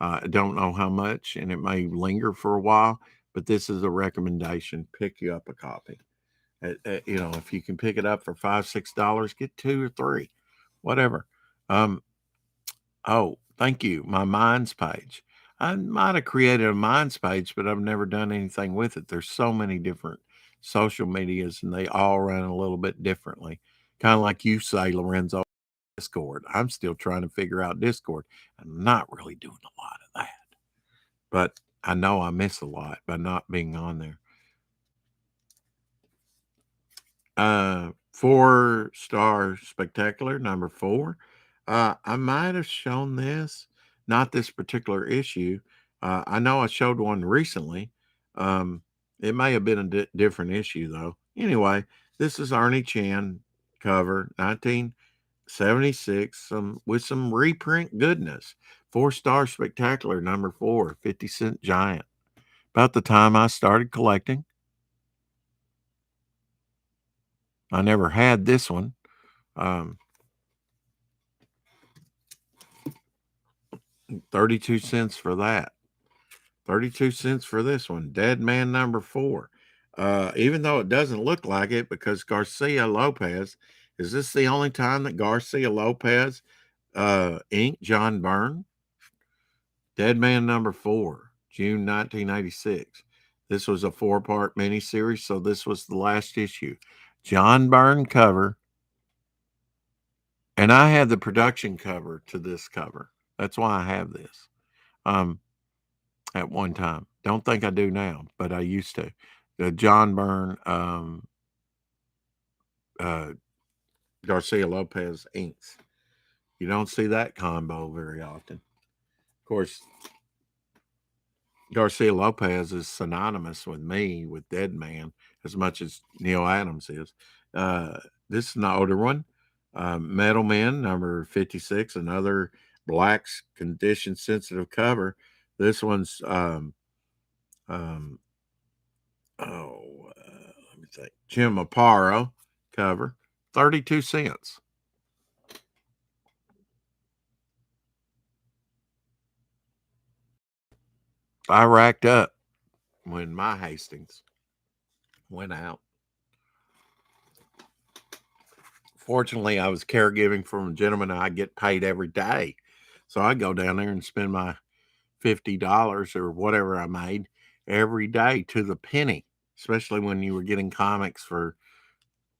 I don't know how much, and it may linger for a while, but this is a recommendation. Pick you up a copy. If you can pick it up for $5-6, get 2 or 3, whatever. Oh, thank you. My Minds page. I might have created a Minds page, but I've never done anything with it. There's so many different social medias, and they all run a little bit differently. Kind of like you say, Lorenzo, Discord. I'm still trying to figure out Discord. I'm not really doing a lot of that, but I know I miss a lot by not being on there. 4-star spectacular, number 4. I might have shown this, not this particular issue. I know I showed one recently. It may have been a different issue, though. Anyway, this is Ernie Chan cover, 1976, with some reprint goodness. 4-star spectacular, number 4, 50-cent giant. About the time I started collecting. I never had this one. 32 cents for that. 32 cents for this one. Dead Man number 4. Even though it doesn't look like it, because Garcia Lopez, is this the only time that Garcia Lopez inked John Byrne? Dead Man number 4, June 1986. This was a 4-part miniseries, so this was the last issue. John Byrne cover. And I had the production cover to this cover. That's why I have this. At one time. Don't think I do now, but I used to. The John Byrne, Garcia Lopez inks. You don't see that combo very often. Of course, Garcia Lopez is synonymous with me, with Dead Man, as much as Neil Adams is. This is an older one. Metal Men, number 56, another Black's condition sensitive cover. This one's, let me think, Jim Aparo cover, 32 cents. I racked up when my Hastings went out. Fortunately, I was caregiving for a gentleman I get paid every day. So I go down there and spend my $50 or whatever I made every day to the penny, especially when you were getting comics for,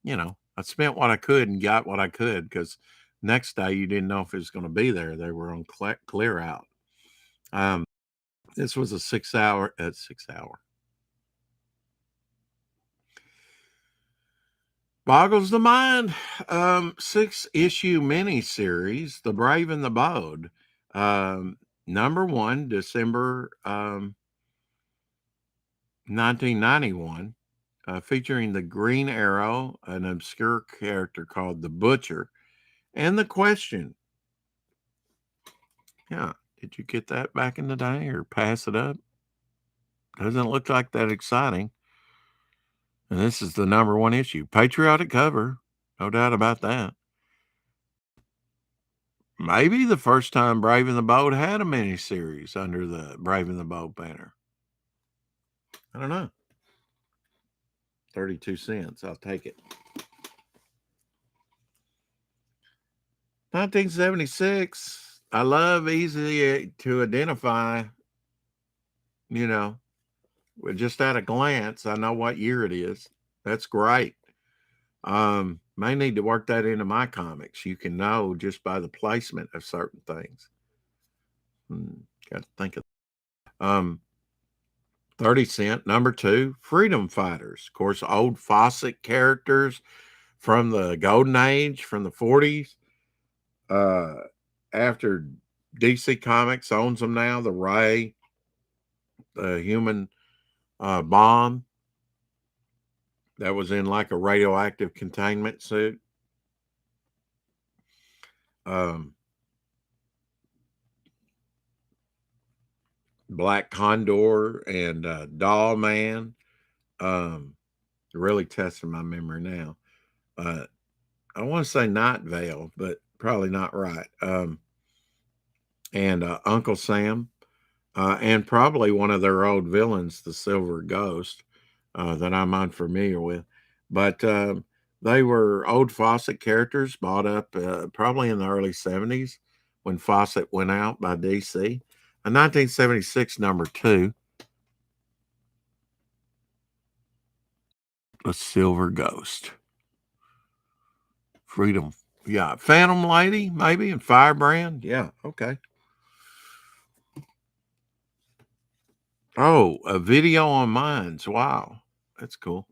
I spent what I could and got what I could, because next day you didn't know if it was going to be there. They were on clear out. This was a 6-hour. Boggles the mind. 6-issue miniseries, The Brave and the Bold. Number 1, December 1991, featuring the Green Arrow, an obscure character called the Butcher, and the Question. Yeah, did you get that back in the day or pass it up? Doesn't look like that exciting. And this is the number 1 issue. Patriotic cover, no doubt about that. Maybe the first time Brave and the Bold had a miniseries under the Brave and the Bold banner. I don't know. 32 cents. I'll take it. 1976. I love easy to identify, just at a glance. I know what year it is. That's great. May need to work that into my comics. You can know just by the placement of certain things. Got to think of 30 cent, number 2, Freedom Fighters. Of course, old Fawcett characters from the Golden Age, from the 40s. After DC Comics owns them now, the Ray, the human bomb that was in like a radioactive containment suit. Black Condor and Doll Man. Really testing my memory now. I want to say Night Vale, but probably not right. And Uncle Sam, and probably one of their old villains, the Silver Ghost, that I'm unfamiliar with. But they were old Fawcett characters bought up probably in the early 70s when Fawcett went out by DC. A 1976 number 2, The Silver Ghost. Freedom. Yeah. Phantom Lady, maybe, and Firebrand. Yeah. Okay. Oh, a video on Minds. Wow. That's cool.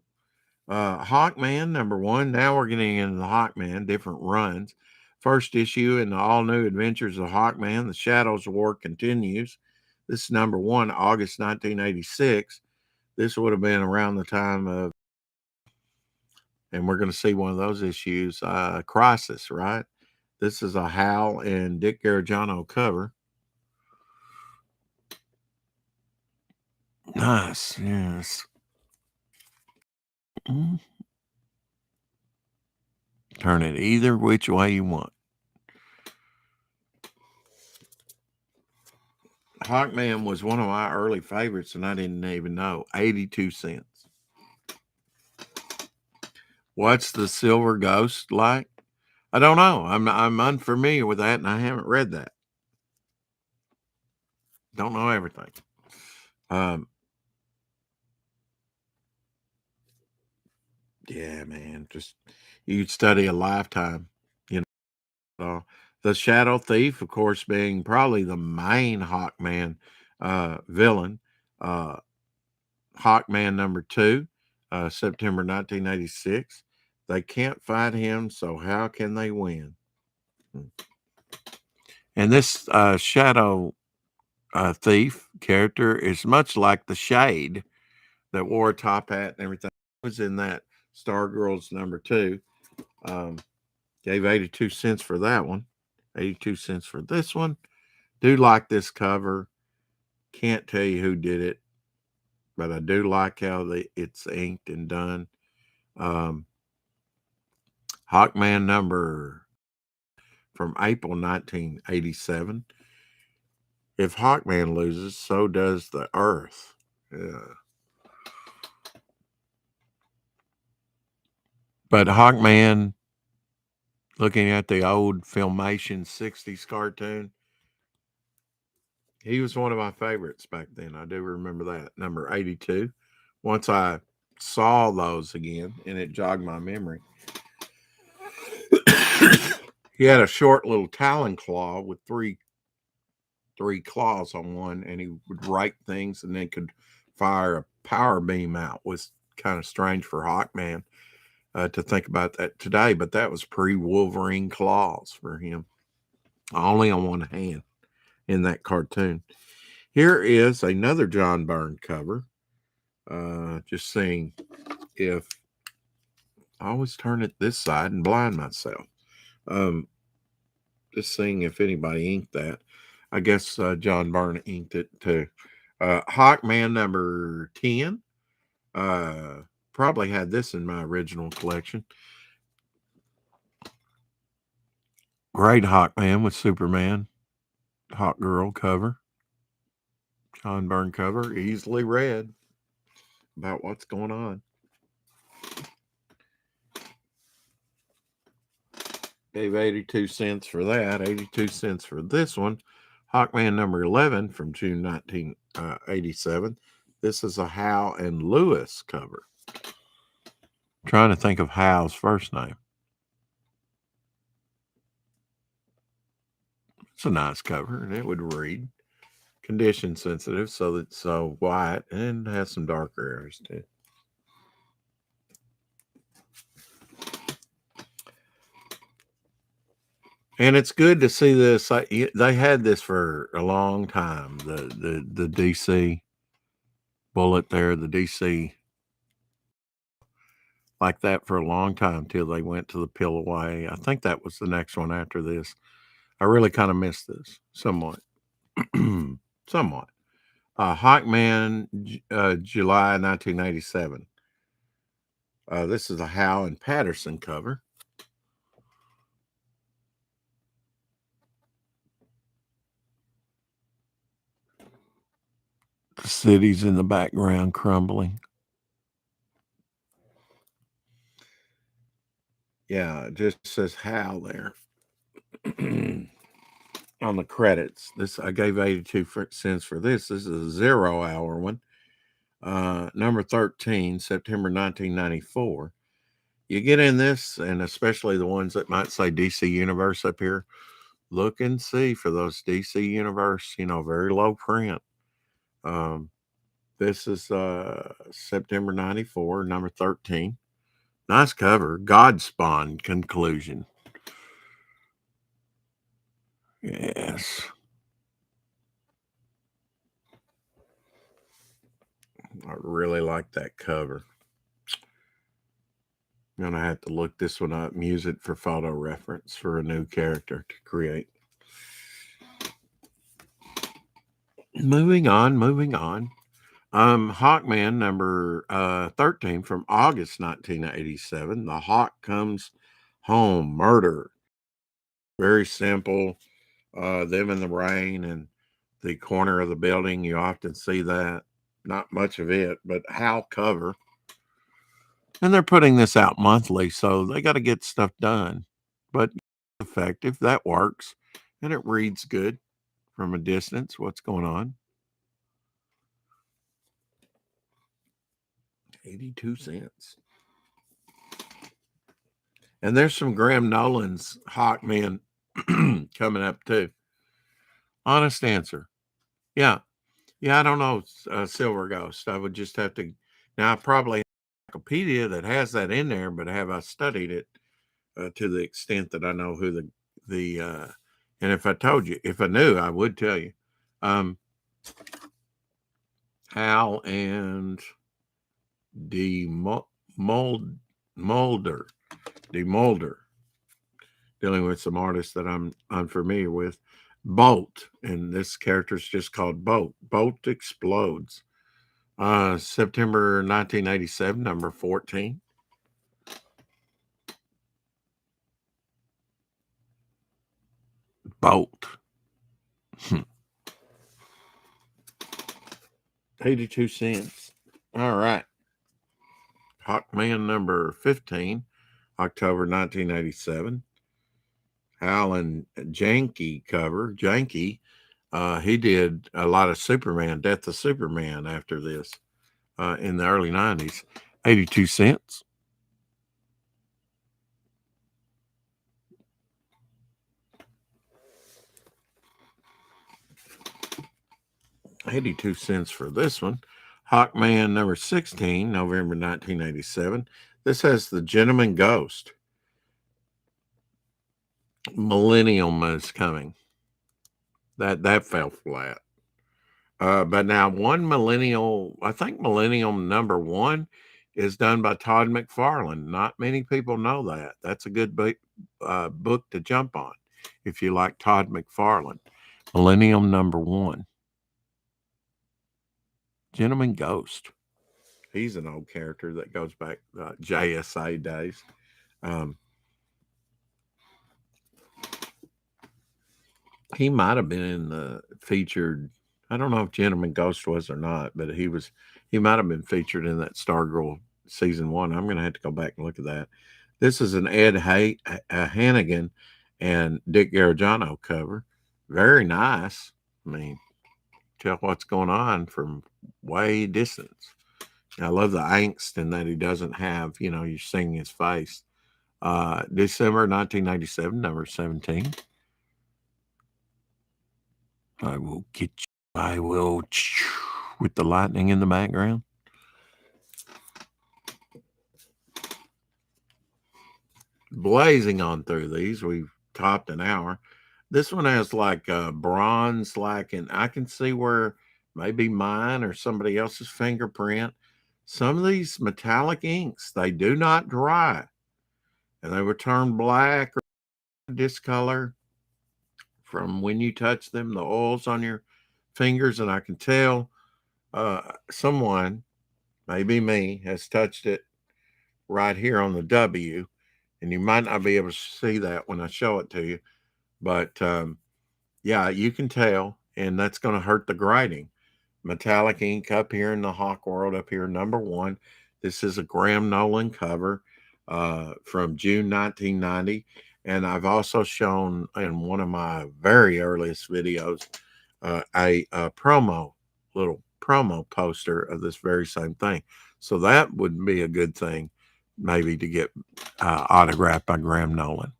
Hawkman, number 1. Now we're getting into the Hawkman, different runs. First issue in the all-new adventures of Hawkman, The Shadows War continues. This is number 1, August 1986. This would have been around the time of, and we're going to see one of those issues, Crisis, right? This is a Hal and Dick Garagano cover. Nice, yes. Turn it either which way you want. Hawkman was one of my early favorites, and I didn't even know. 82 cents. What's the Silver Ghost like? I don't know. I'm unfamiliar with that, and I haven't read that. Don't know everything. Yeah, man. Just you'd study a lifetime, you know. The Shadow Thief, of course, being probably the main Hawkman villain. Uh, Hawkman number 2, September 1986. They can't fight him, so how can they win? And this Shadow Thief character is much like the Shade that wore a top hat and everything. Was in that Stargirls number 2. Gave 82 cents for that one. 82 cents for this one. Do like this cover. Can't tell you who did it, but I do like how it's inked and done. Hawkman number from April 1987. If Hawkman loses, so does the Earth. Yeah. But Hawkman, looking at the old Filmation 60s cartoon, he was one of my favorites back then. I do remember that. Number 82. Once I saw those again, and it jogged my memory. He had a short little talon claw with three claws on one, and he would write things and then could fire a power beam out. Was kind of strange for Hawkman to think about that today, but that was pre-Wolverine claws for him. Only on one hand in that cartoon. Here is another John Byrne cover. Just seeing if I always turn it this side and blind myself. Just seeing if anybody inked that. I guess John Byrne inked it too. Hawkman number 10. Probably had this in my original collection. Great Hawkman with Superman. Hawk Girl cover. John Byrne cover. Easily read about what's going on. Gave 82 cents for that. 82 cents for this one. Hawkman number 11 from June 1987. This is a Hal and Lewis cover. Trying to think of Hal's first name. It's a nice cover, and it would read condition sensitive, so it's so white and has some darker areas too. And it's good to see this. They had this for a long time. The DC bullet there, the DC like that for a long time till they went to the Peel Away. I think that was the next one after this. I really kind of missed this somewhat. Somewhat. Hawkman, July 1987. This is a Hal and Patterson cover. The city's in the background crumbling. Yeah, it just says Hal there. On the credits. This I gave 82 cents for this. This is a 0 hour one. Number 13, September 1994. You get in this, and especially the ones that might say DC Universe up here, look and see for those DC Universe, very low print. This is September 94, number 13. Nice cover. Godspawn conclusion. Yes. I really like that cover. I'm going to have to look this one up, use it for photo reference for a new character to create. Moving on. Hawkman number 13 from August 1987. The Hawk Comes Home. Murder. Very simple. Them in the rain, and the corner of the building. You often see that. Not much of it, but Hal cover. And they're putting this out monthly, so they got to get stuff done. But effective, that works. And it reads good from a distance. What's going on? 82 cents. And there's some Graham Nolan's Hawkman coming up too. Honest answer. Yeah. Yeah, I don't know. Silver Ghost. I would just have to. Now, I probably have Wikipedia that has that in there, but have I studied it to the extent that I know who and if I told you, if I knew, I would tell you. Hal and Mulder, dealing with some artists that I'm unfamiliar with. Bolt, and this character is just called Bolt. Bolt Explodes. September 1987, number 14. Bolt. 82 cents. All right. Hawkman number 15, October 1987. Alan Janke cover. Janke, he did a lot of Superman, Death of Superman after this in the early 90s. 82 cents. $0.82 for this one. Hawkman number 16, November 1987. This has the Gentleman Ghost. Millennium is coming. That fell flat. But now I think Millennium number 1 is done by Todd McFarlane. Not many people know that. That's a good book to jump on if you like Todd McFarlane. Millennium number 1. Gentleman Ghost. He's an old character that goes back JSA days. He might have been in the featured. I don't know if Gentleman Ghost was or not, but he might have been featured in that Stargirl season 1. I'm going to have to go back and look at that. This is an Ed Hannigan and Dick Garagano cover. Very nice. I mean, tell what's going on from way distance. I love the angst in that he doesn't have, you're seeing his face. December 1997, number 17. I will get you. I will with the lightning in the background. Blazing on through these. We've topped an hour. This one has like bronze, and I can see where maybe mine or somebody else's fingerprint. Some of these metallic inks, they do not dry, and they will turn black or discolor from when you touch them, the oils on your fingers. And I can tell someone, maybe me, has touched it right here on the W, and you might not be able to see that when I show it to you, but yeah, you can tell, and that's going to hurt the grading. Metallic ink up here in the Hawk World, up here, number 1. This is a Graham Nolan cover from June 1990. And I've also shown in one of my very earliest videos a little promo poster of this very same thing. So that would be a good thing maybe to get autographed by Graham Nolan.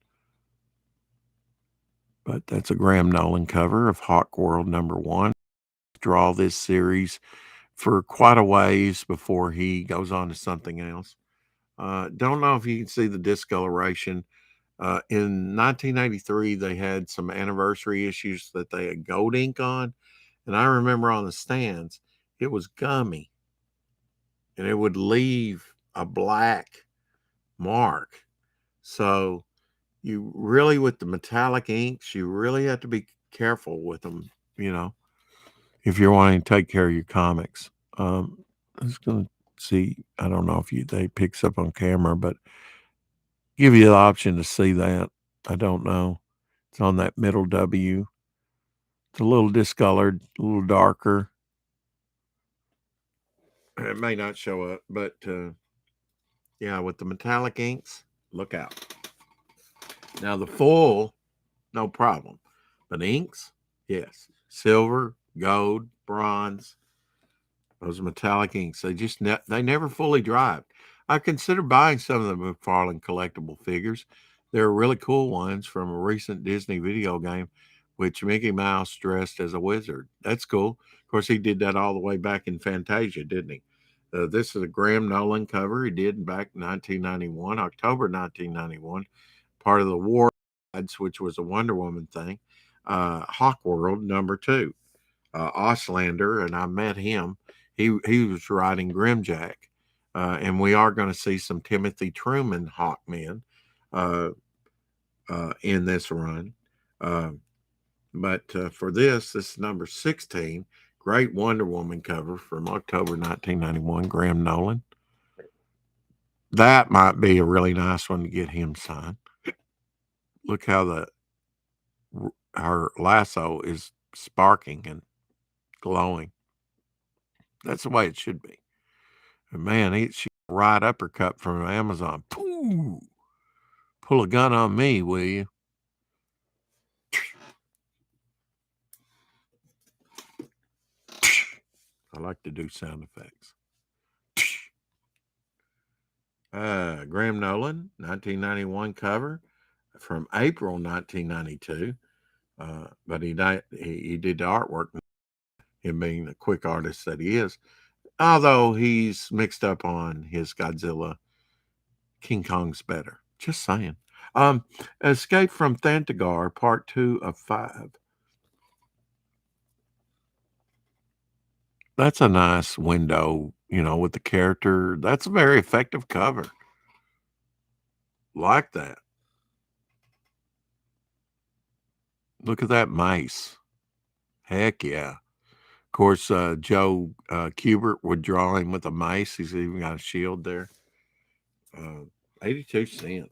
But that's a Graham Nolan cover of Hawk World number 1. Draw this series for quite a ways before he goes on to something else. Don't know if you can see the discoloration. In 1993, they had some anniversary issues that they had gold ink on. And I remember on the stands, it was gummy. And it would leave a black mark. So you really, with the metallic inks, you really have to be careful with them, if you're wanting to take care of your comics. I'm just going to see. I don't know if they picks up on camera, but give you the option to see that. I don't know. It's on that middle W. It's a little discolored, a little darker. It may not show up, but yeah, with the metallic inks, look out. Now the full, no problem. But inks, yes. Silver, gold, bronze, those metallic inks, they never fully dried. I considered buying some of the McFarlane collectible figures. They're really cool ones from a recent Disney video game, which Mickey Mouse dressed as a wizard. That's cool. Of course, he did that all the way back in Fantasia, didn't he? This is a Graham Nolan cover he did back in 1991, October 1991, part of the War Ads, which was a Wonder Woman thing. Hawk World #2. Oslander, and I met him. He was riding Grimjack, and we are going to see some Timothy Truman Hawkmen uh, in this run. But for this is #16. Great Wonder Woman cover from October 1991, Graham Nolan. That might be a really nice one to get him signed. Look how her lasso is sparking and glowing. That's the way it should be. And man, she right uppercut from Amazon. Pooh! Pull a gun on me, will you? I like to do sound effects. Graham Nolan, 1991 cover from April 1992. But he did the artwork, him being the quick artist that he is. Although he's mixed up on his Godzilla. King Kong's better. Just saying. Escape from Thanagar, Part 2 of 5. That's a nice window, with the character. That's a very effective cover. Like that. Look at that mice. Heck yeah. Of course, Joe Kubert would draw him with a mice. He's even got a shield there. 82 cents.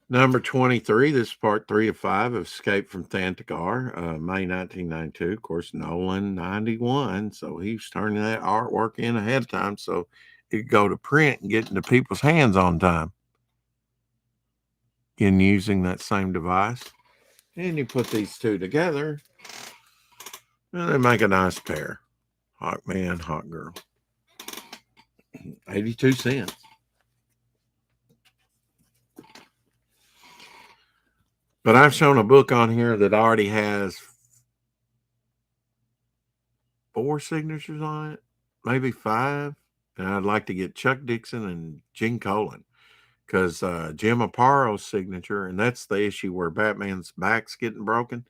#23, this is part 3 of 5 of Escape from Thanagar, May 1992. Of course, Nolan 91. So he's turning that artwork in ahead of time so it could go to print and get into people's hands on time. In using that same device. And you put these two together, and they make a nice pair. Hawkman, Hawkgirl. 82 cents. But I've shown a book on here that already has 4 signatures on it, maybe 5. And I'd like to get Chuck Dixon and Gene Colan, because Jim Aparo's signature, and that's the issue where Batman's back's getting broken.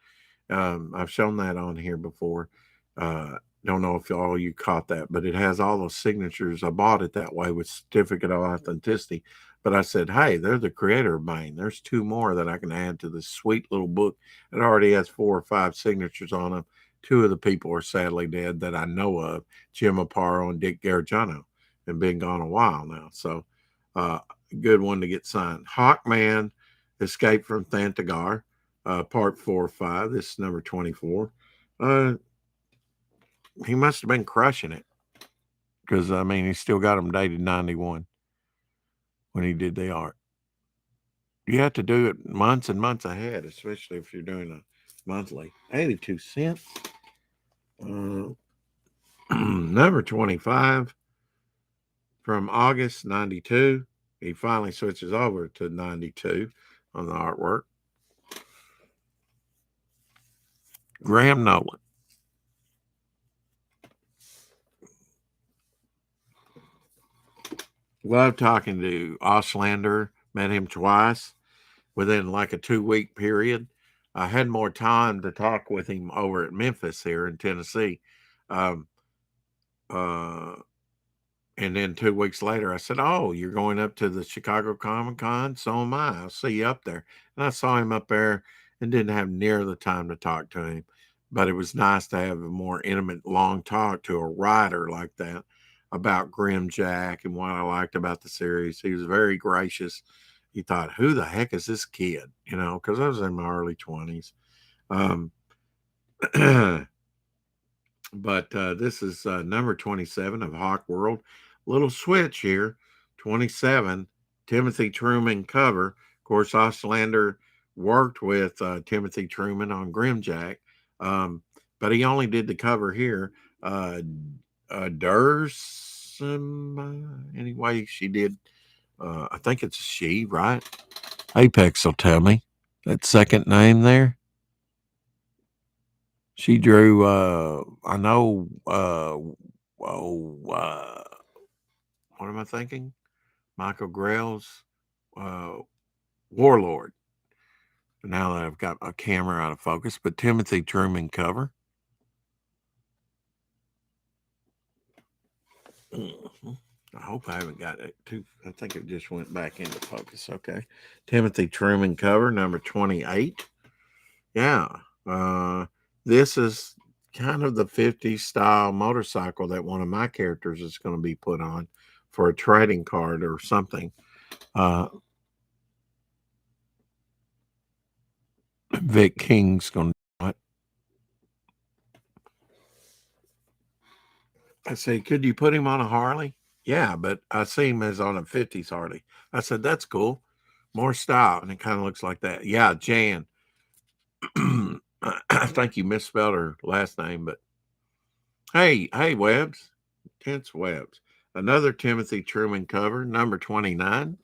I've shown that on here before. Don't know if all you caught that, but it has all those signatures. I bought it that way with certificate of authenticity. But I said, hey, they're the creator of Bane. There's 2 more that I can add to this sweet little book. It already has 4 or 5 signatures on them. 2 of the people are sadly dead that I know of, Jim Aparo and Dick Gargiano, and been gone a while now. So good one to get signed. Hawkman, Escape from Thanagar, part 4 or 5. This is #24. He must have been crushing it, because he still got them dated 91 when he did the art. You have to do it months and months ahead, especially if you're doing a monthly. 82 cents. #25 from August 92. He finally switches over to 92 on the artwork. Graham Nolan. Love talking to Oslander. Met him twice within like a 2-week period. I had more time to talk with him over at Memphis here in Tennessee. And then 2 weeks later, I said, oh, you're going up to the Chicago Comic-Con? So am I. I'll see you up there. And I saw him up there and didn't have near the time to talk to him. But it was nice to have a more intimate, long talk to a writer like that about Grimjack and what I liked about the series. He was very gracious. you thought, who the heck is this kid? Because I was in my early 20s. Um, but this is number 27 of Hawk World. Little switch here. 27, Timothy Truman cover. Of course, Ostrander worked with Timothy Truman on Grimjack, but he only did the cover here. Anyway, she did. I think it's a she, right? Apex will tell me that second name there. She drew. I know. What am I thinking? Michael Grell's Warlord. Now that I've got a camera out of focus, but Timothy Truman cover. I hope I haven't got it too. I think it just went back into focus. Okay. Timothy Truman cover, number 28. Yeah. This is kind of the 50s style motorcycle that one of my characters is going to be put on for a trading card or something. Vic King's going to do it. I say, could you put him on a Harley? Yeah, but I see him as on a 50s Harley. I said, that's cool. More style. And it kind of looks like that. Yeah, Jan. I think you misspelled her last name, but hey, Webbs. Tense Webbs. Another Timothy Truman cover, number 29.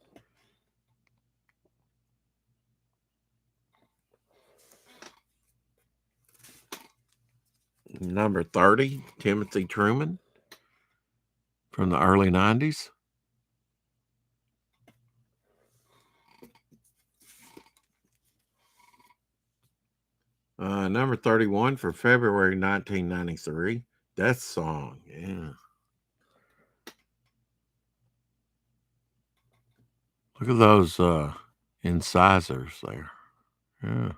Number 30, Timothy Truman from the early 90s. Number 31 for February 1993. Death Song. Yeah. Look at those incisors there. Yeah.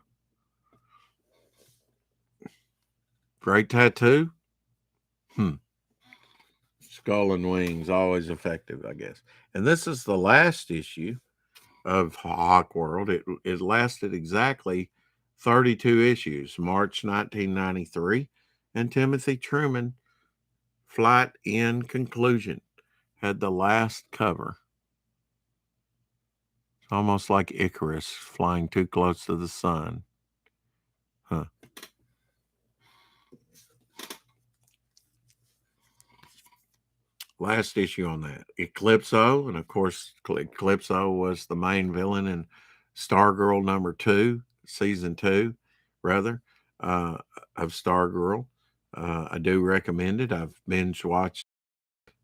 Great tattoo. Skull and Wings, always effective, I guess. And this is the last issue of Hawk World. It lasted exactly 32 issues, March 1993. And Timothy Truman, Flight in Conclusion, had the last cover. It's almost like Icarus flying too close to the sun. Huh. Last issue on that. Eclipso, and of course, Eclipso was the main villain in Stargirl number 2, season 2, rather, of Stargirl. I do recommend it. I've binge watched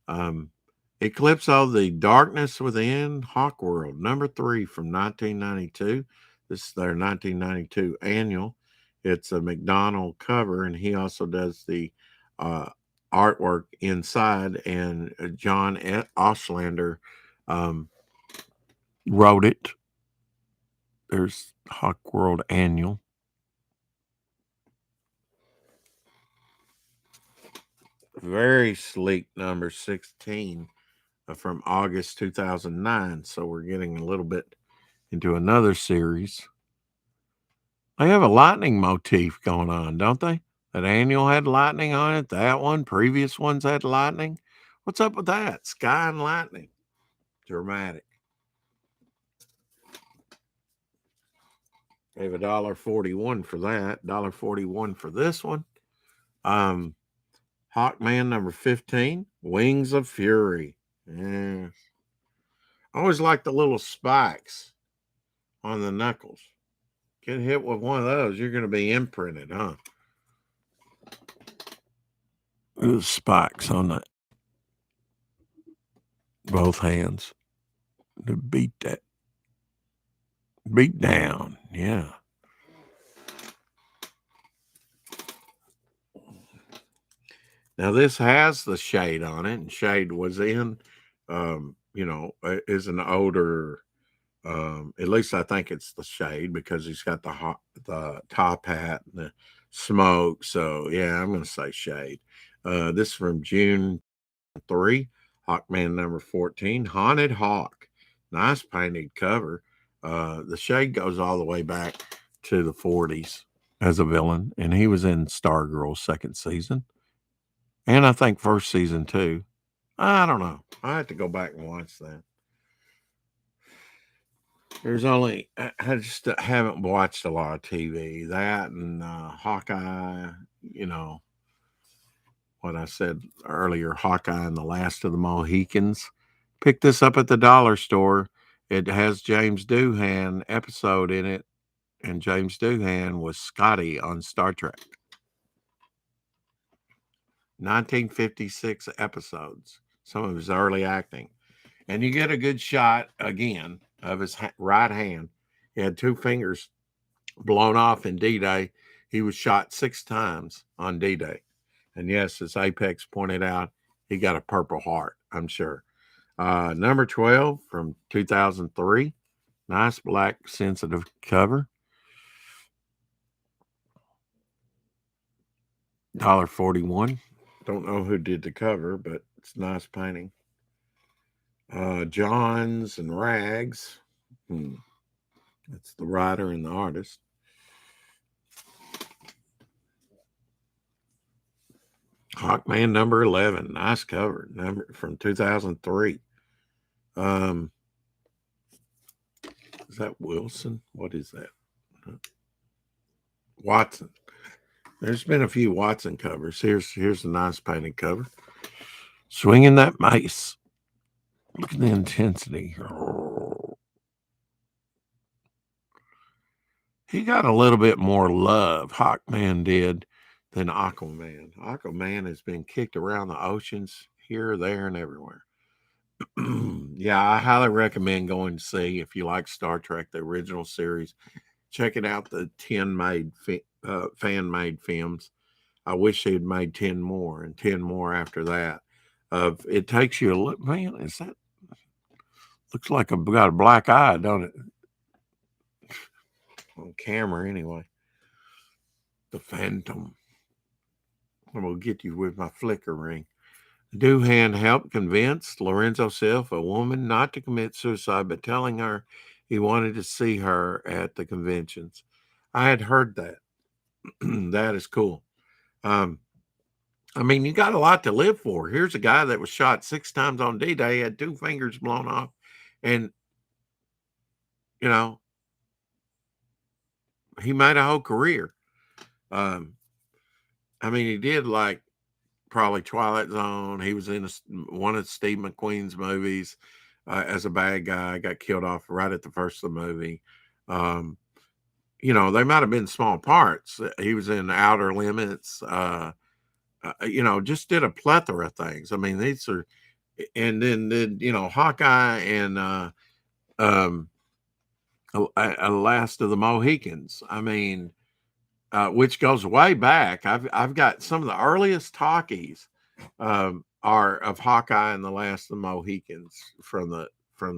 Eclipso, The Darkness Within, Hawk World, number 3 from 1992. This is their 1992 annual. It's a McDonald cover, and he also does the artwork inside, and John Ostrander wrote it. There's Hawk World Annual. Very sleek number 16 from August 2009. So we're getting a little bit into another series. They have a lightning motif going on, don't they? That annual had lightning on it. That one, previous ones had lightning. What's up with that? Sky and lightning. Dramatic. Gave $1.41 for that. $1.41 for this one. Hawkman number 15. Wings of Fury. Yeah. I always like the little spikes on the knuckles. Get hit with one of those, you're going to be imprinted, huh? Those spikes on that. Both hands to beat that. Beat down, yeah. Now this has the Shade on it, and Shade was in, is an older. At least I think it's the Shade because he's got the top hat and the smoke. So yeah, I'm going to say Shade. This is from June 3, Hawkman number 14, Haunted Hawk. Nice painted cover. The Shade goes all the way back to the 40s as a villain, and he was in Stargirl's second season, and I think first season too. I don't know. I have to go back and watch that. There's only I just haven't watched a lot of TV. That and Hawkeye, you know, what I said earlier, Hawkeye and the Last of the Mohicans. Picked this up at the dollar store. It has James Doohan episode in it, and James Doohan was Scotty on Star Trek. 1956 episodes, some of his early acting. And you get a good shot again of his right hand. He had two fingers blown off in D-Day. He was shot 6 times on D-Day. And yes, as Apex pointed out, he got a Purple Heart, I'm sure. Number 12 from 2003. Nice black sensitive cover. $1.41. Don't know who did the cover, but it's a nice painting. Johns and Rags. That's the writer and the artist. Hawkman number 11. Nice cover. Number from 2003. Is that Wilson? What is that? Watson. There's been a few Watson covers. Here's a nice painted cover. Swinging that mace. Look at the intensity. He got a little bit more love, Hawkman did, than Aquaman. Aquaman has been kicked around the oceans here, there, and everywhere. Yeah, I highly recommend going to see, if you like Star Trek, the original series, checking out the 10 fan-made films. I wish they'd made 10 more and 10 more after that. It takes you a look, man, is that, looks like I've got a black eye, don't it? On camera, anyway. The Phantom. I'm going to get you with my flicker ring. Doohan helped convince Lorenzo Self, a woman, not to commit suicide, but telling her he wanted to see her at the conventions. I had heard that. That is cool. I mean, you got a lot to live for. Here's a guy that was shot 6 times on D-Day, had 2 fingers blown off, and, you know, he made a whole career. I mean, he did like probably Twilight Zone. He was in one of Steve McQueen's movies as a bad guy, got killed off right at the first of the movie. You know, they might have been small parts. He was in Outer Limits, you know, just did a plethora of things. I mean, these are, and then you know, Hawkeye and Last of the Mohicans. I mean, which goes way back. I've got some of the earliest talkies are of Hawkeye and the Last of the Mohicans from the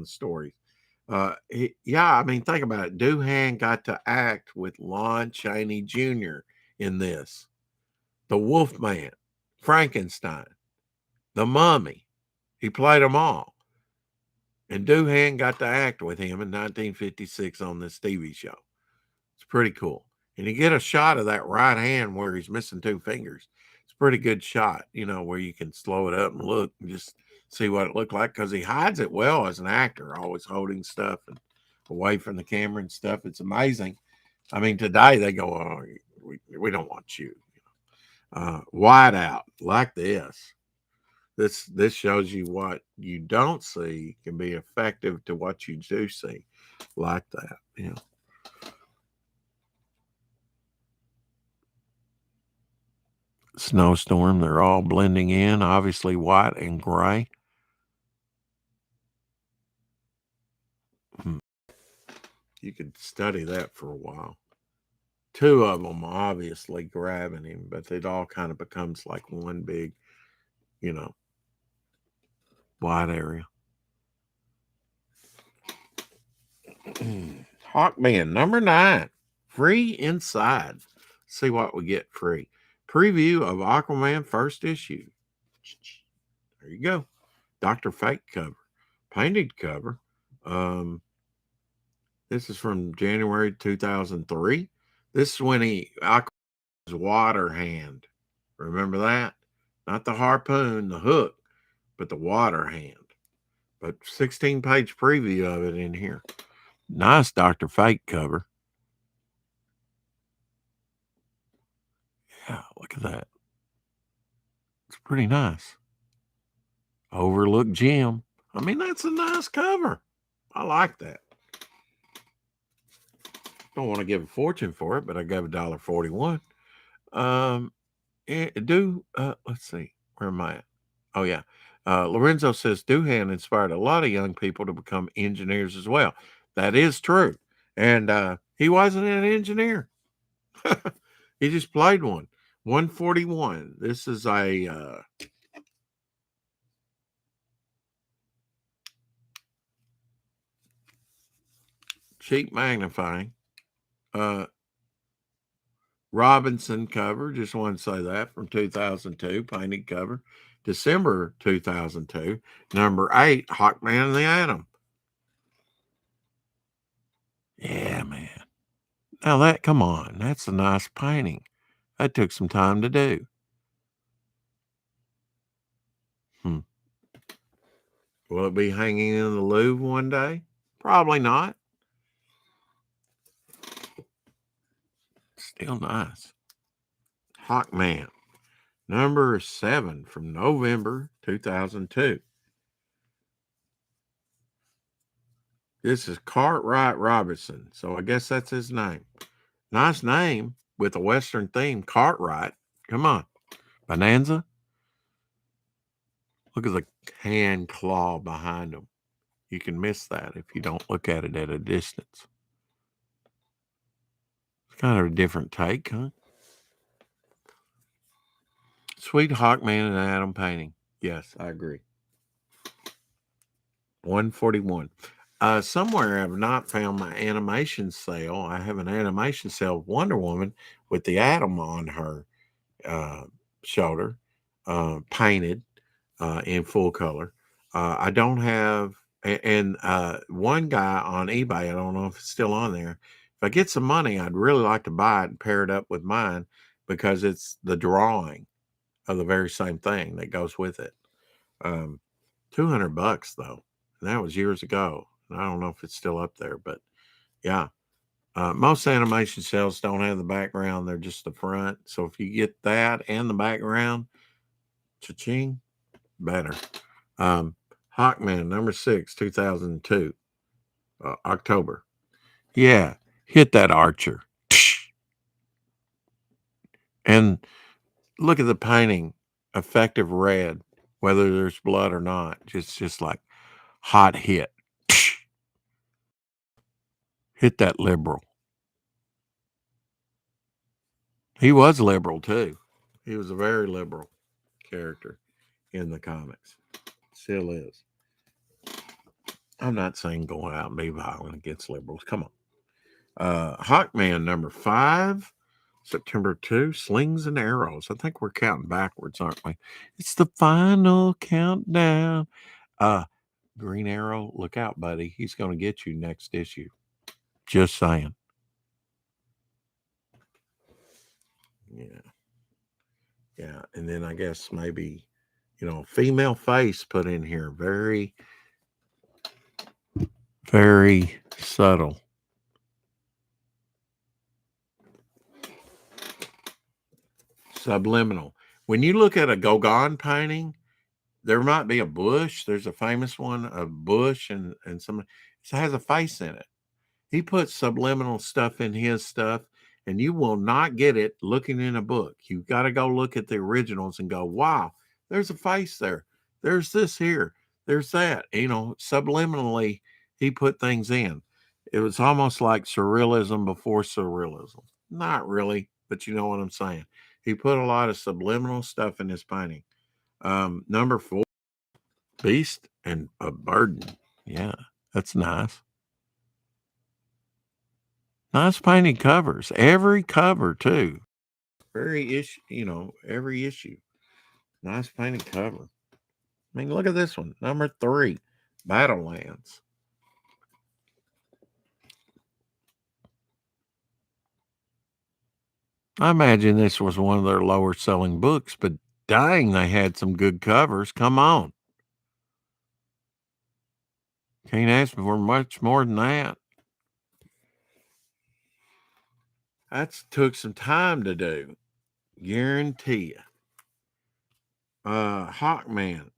stories. Yeah, I mean, think about it. Doohan got to act with Lon Chaney Jr. in this. The Wolfman, Frankenstein, the Mummy. He played them all. And Doohan got to act with him in 1956 on this TV show. It's pretty cool. And you get a shot of that right hand where he's missing 2 fingers. It's a pretty good shot, you know, where you can slow it up and look and just see what it looked like, because he hides it well as an actor, always holding stuff and away from the camera and stuff. It's amazing. I mean, today they go, oh, we don't want you. Wide out like this. This shows you what you don't see can be effective to what you do see, like that. You know. Snowstorm, they're all blending in, obviously white and gray. You could study that for a while. 2 of them obviously grabbing him, but it all kind of becomes like one big, you know, wide area. Hawkman number 9, free inside. See what we get free. Preview of Aquaman first issue. There you go. Dr. Fate cover, painted cover. This is from January 2003. This is when I his water hand. Remember that? Not the harpoon, the hook, but the water hand. But 16-page preview of it in here. Nice Dr. Fate cover. Yeah, look at that. It's pretty nice. Overlook Jim. I mean, that's a nice cover. I like that. Don't want to give a fortune for it, but I gave $1.41. Let's see, where am I at? Oh yeah. Lorenzo says Doohan inspired a lot of young people to become engineers as well. That is true. And he wasn't an engineer. He just played one. 141. This is a cheap magnifying. Robinson cover, just want to say that, from 2002, painted cover, December 2002. Number 8, Hawkman and the Atom. Yeah, man. Now come on, that's a nice painting. That took some time to do. Will it be hanging in the Louvre one day? Probably not. Still nice. Hawkman, number 7 from November 2002. This is Cartwright Robertson, so I guess that's his name. Nice name with a Western theme, Cartwright. Come on. Bonanza. Look at the hand claw behind him. You can miss that if you don't look at it at a distance. It's kind of a different take, huh? Sweet Hawkman and Atom painting. Yes, I agree. 141. Somewhere I've not found my animation sale. I have an animation sale of Wonder Woman with the atom on her shoulder, painted in full color. I don't have, and one guy on eBay, I don't know if it's still on there. If I get some money, I'd really like to buy it and pair it up with mine because it's the drawing of the very same thing that goes with it. $200 though. And that was years ago. And I don't know if it's still up there, but yeah. Most animation sales don't have the background, they're just the front. So if you get that and the background, cha-ching, better. Hawkman, number 6, 2002, October. Yeah, hit that Archer. And look at the painting, effective red, whether there's blood or not. Just like hot hit. Hit that liberal. He was liberal too. He was a very liberal character in the comics. Still is. I'm not saying go out and be violent against liberals. Come on. Hawkman, number 5, September 2, Slings and Arrows. I think we're counting backwards, aren't we? It's the final countdown. Green Arrow, look out, buddy. He's going to get you next issue. Just saying. Yeah. Yeah. And then I guess maybe, female face put in here. Very, very subtle. Subliminal. When you look at a Gauguin painting, there might be a bush. There's a famous one, a bush, and some. It has a face in it. He puts subliminal stuff in his stuff, and you will not get it looking in a book. You've got to go look at the originals and go, wow, there's a face there. There's this here. There's that. Subliminally, he put things in. It was almost like surrealism before surrealism. Not really, but you know what I'm saying. He put a lot of subliminal stuff in his painting. Number 4, Beast and a Burden. Yeah, that's nice. Nice painted covers. Every cover too. Every issue. Nice painted cover. I mean, look at this one. Number 3, Battlelands. I imagine this was one of their lower selling books, but dang, they had some good covers. Come on. Can't ask for much more than that. That's took some time to do. Guarantee you. Hawkman.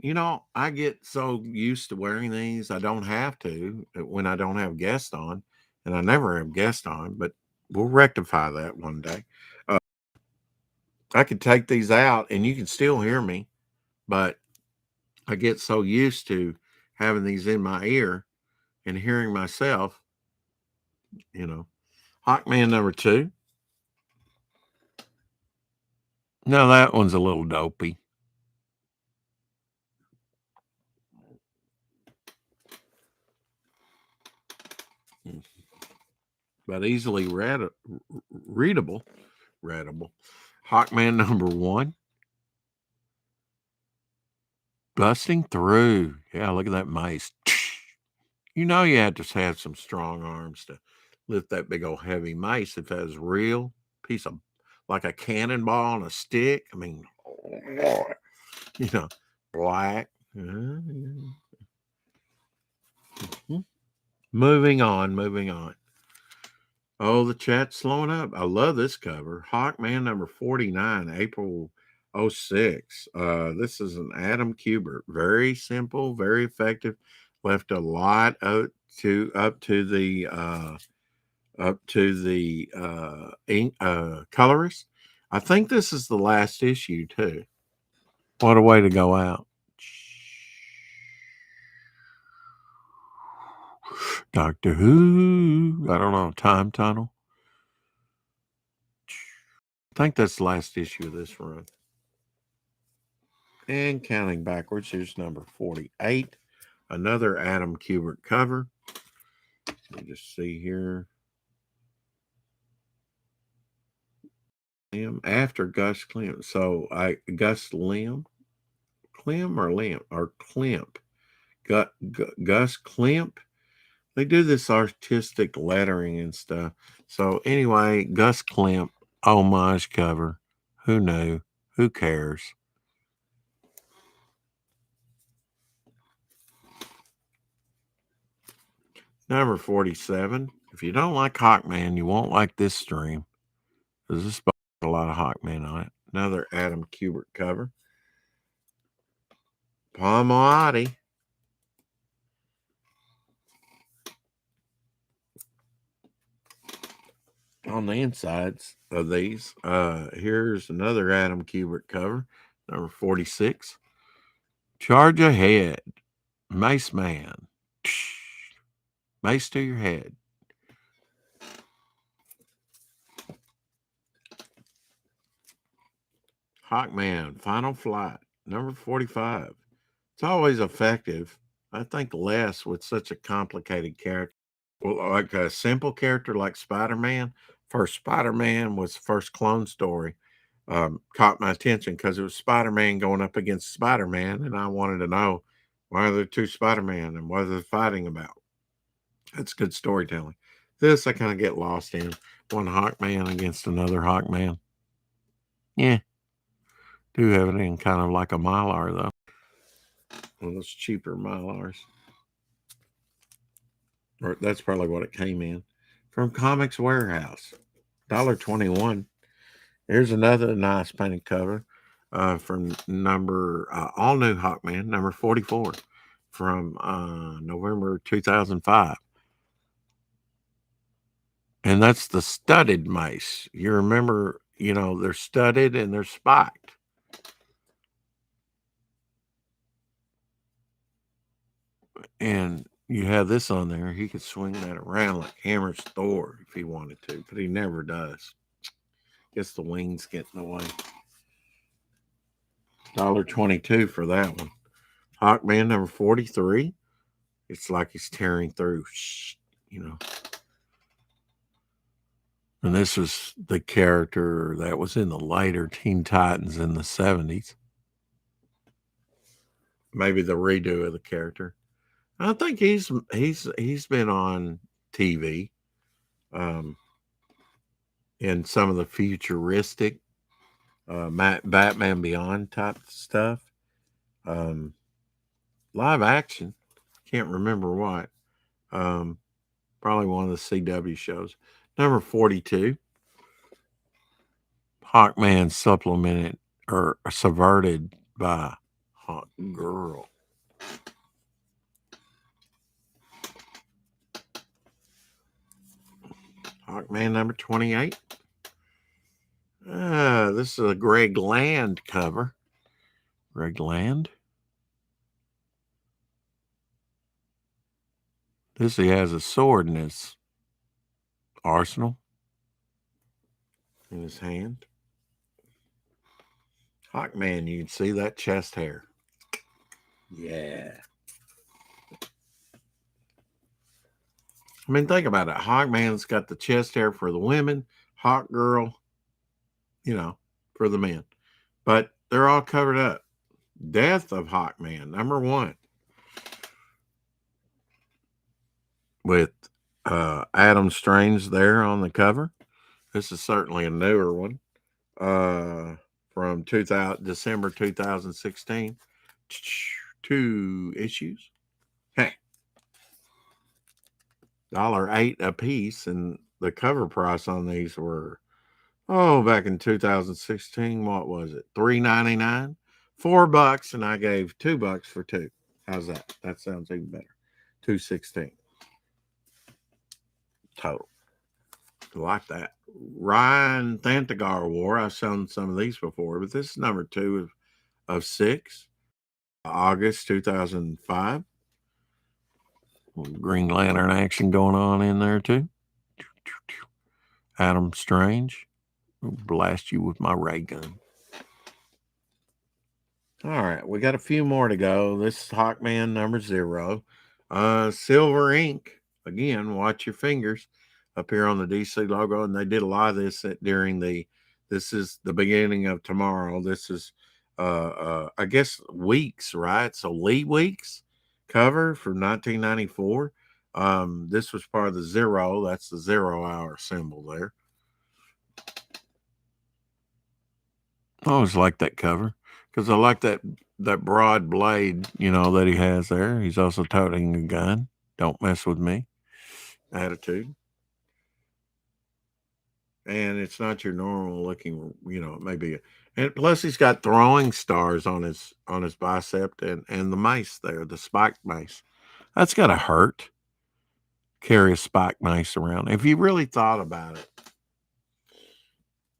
I get so used to wearing these, I don't have to when I don't have guests on, and I never have guests on, but we'll rectify that one day. Uh, I could take these out and you can still hear me, but I get so used to having these in my ear and hearing myself, you know. Hawkman number two. Now that one's a little dopey. But easily readable. Readable. Hawkman number one. Busting through. Yeah, look at that mace. You had to have some strong arms to lift that big old heavy mace if that was real piece of like a cannonball on a stick. I mean, you know, black. Mhm. Moving on, moving on. Oh, the chat's slowing up. I love this cover. Hawkman number 49, April '06. This is an Adam Kubert. Very simple, very effective. Left a lot up to the ink colorist. I think this is the last issue too. What a way to go out. Doctor Who. I don't know. Time Tunnel. I think that's the last issue of this run. And counting backwards, here's number 48. Another Adam Kubert cover. Let me just see here. After Gus Klimp. So Gus Lim. Klim or Limp or Klimp. Gus Klimp. They do this artistic lettering and stuff. So anyway, Gus Klimp homage cover. Who knew? Who cares? Number 47. If you don't like Hawkman, you won't like this stream. There's a lot of Hawkman on it. Another Adam Kubert cover. Palmiotti. On the insides of these, here's another Adam Kubert cover, number 46. Charge ahead. Mace Man. Mace to your head. Hawkman, Final Flight, number 45. It's always effective. I think less with such a complicated character. Well, like a simple character like Spider-Man. First Spider-Man was the first clone story. Caught my attention because it was Spider-Man going up against Spider-Man, and I wanted to know why are there two Spider-Man and what are they fighting about. That's good storytelling. This I kind of get lost in. One Hawkman against another Hawkman. Yeah, do have it in kind of like a Mylar though. One of those cheaper Mylars. Or that's probably what it came in. From Comics Warehouse. $1.21. Here's another nice painted cover from number all new Hawkman, number 44 from November 2005. And that's the studded mice. You remember, they're studded and they're spiked. And you have this on there. He could swing that around like Hammer's Thor if he wanted to, but he never does. Guess the wings get in the way. $1.22 for that one. Hawkman number 43. It's like he's tearing through, And this was the character that was in the later Teen Titans in the 70s. Maybe the redo of the character. I think he's been on TV. and some of the futuristic Batman Beyond type stuff. Um, Live action, can't remember what. Um, Probably one of the CW shows. Number 42, Hawkman supplemented or subverted by Hawk Girl. Hawkman number 28. This is a Greg Land cover. Greg Land. He has a sword in his arsenal in his hand. Hawkman, you can see that chest hair. Yeah. I mean, think about it. Hawkman's got the chest hair for the women, Hawk Girl, for the men. But they're all covered up. Death of Hawkman, number 1. With Adam Strange there on the cover. This is certainly a newer one. From December 2016. 2 issues. Hey. $1.08 a piece, and the cover price on these were back in 2016, what was it? $3.99, $4, and I gave $2 for 2. How's that? That sounds even better. $2.16 total. Like that. Ryan Thanagar War. I've shown some of these before, but this is number 2 of 6, August 2005. Green Lantern action going on in there too. Adam Strange. Blast you with my ray gun. All right, we got a few more to go. This is Hawkman number 0. Silver Ink. Again, watch your fingers up here on the DC logo. And they did a lot of this this is the beginning of tomorrow. This is, I guess, Weeks, right? So Lee Weeks cover from 1994. This was part of the 0. That's the 0 hour symbol there. I always like that cover because I like that broad blade, that he has there. He's also toting a gun. Don't mess with me attitude. And it's not your normal looking, maybe. And plus, he's got throwing stars on his bicep and the mace there, the spiked mace. That's gotta hurt. Carry a spiked mace around. If you really thought about it,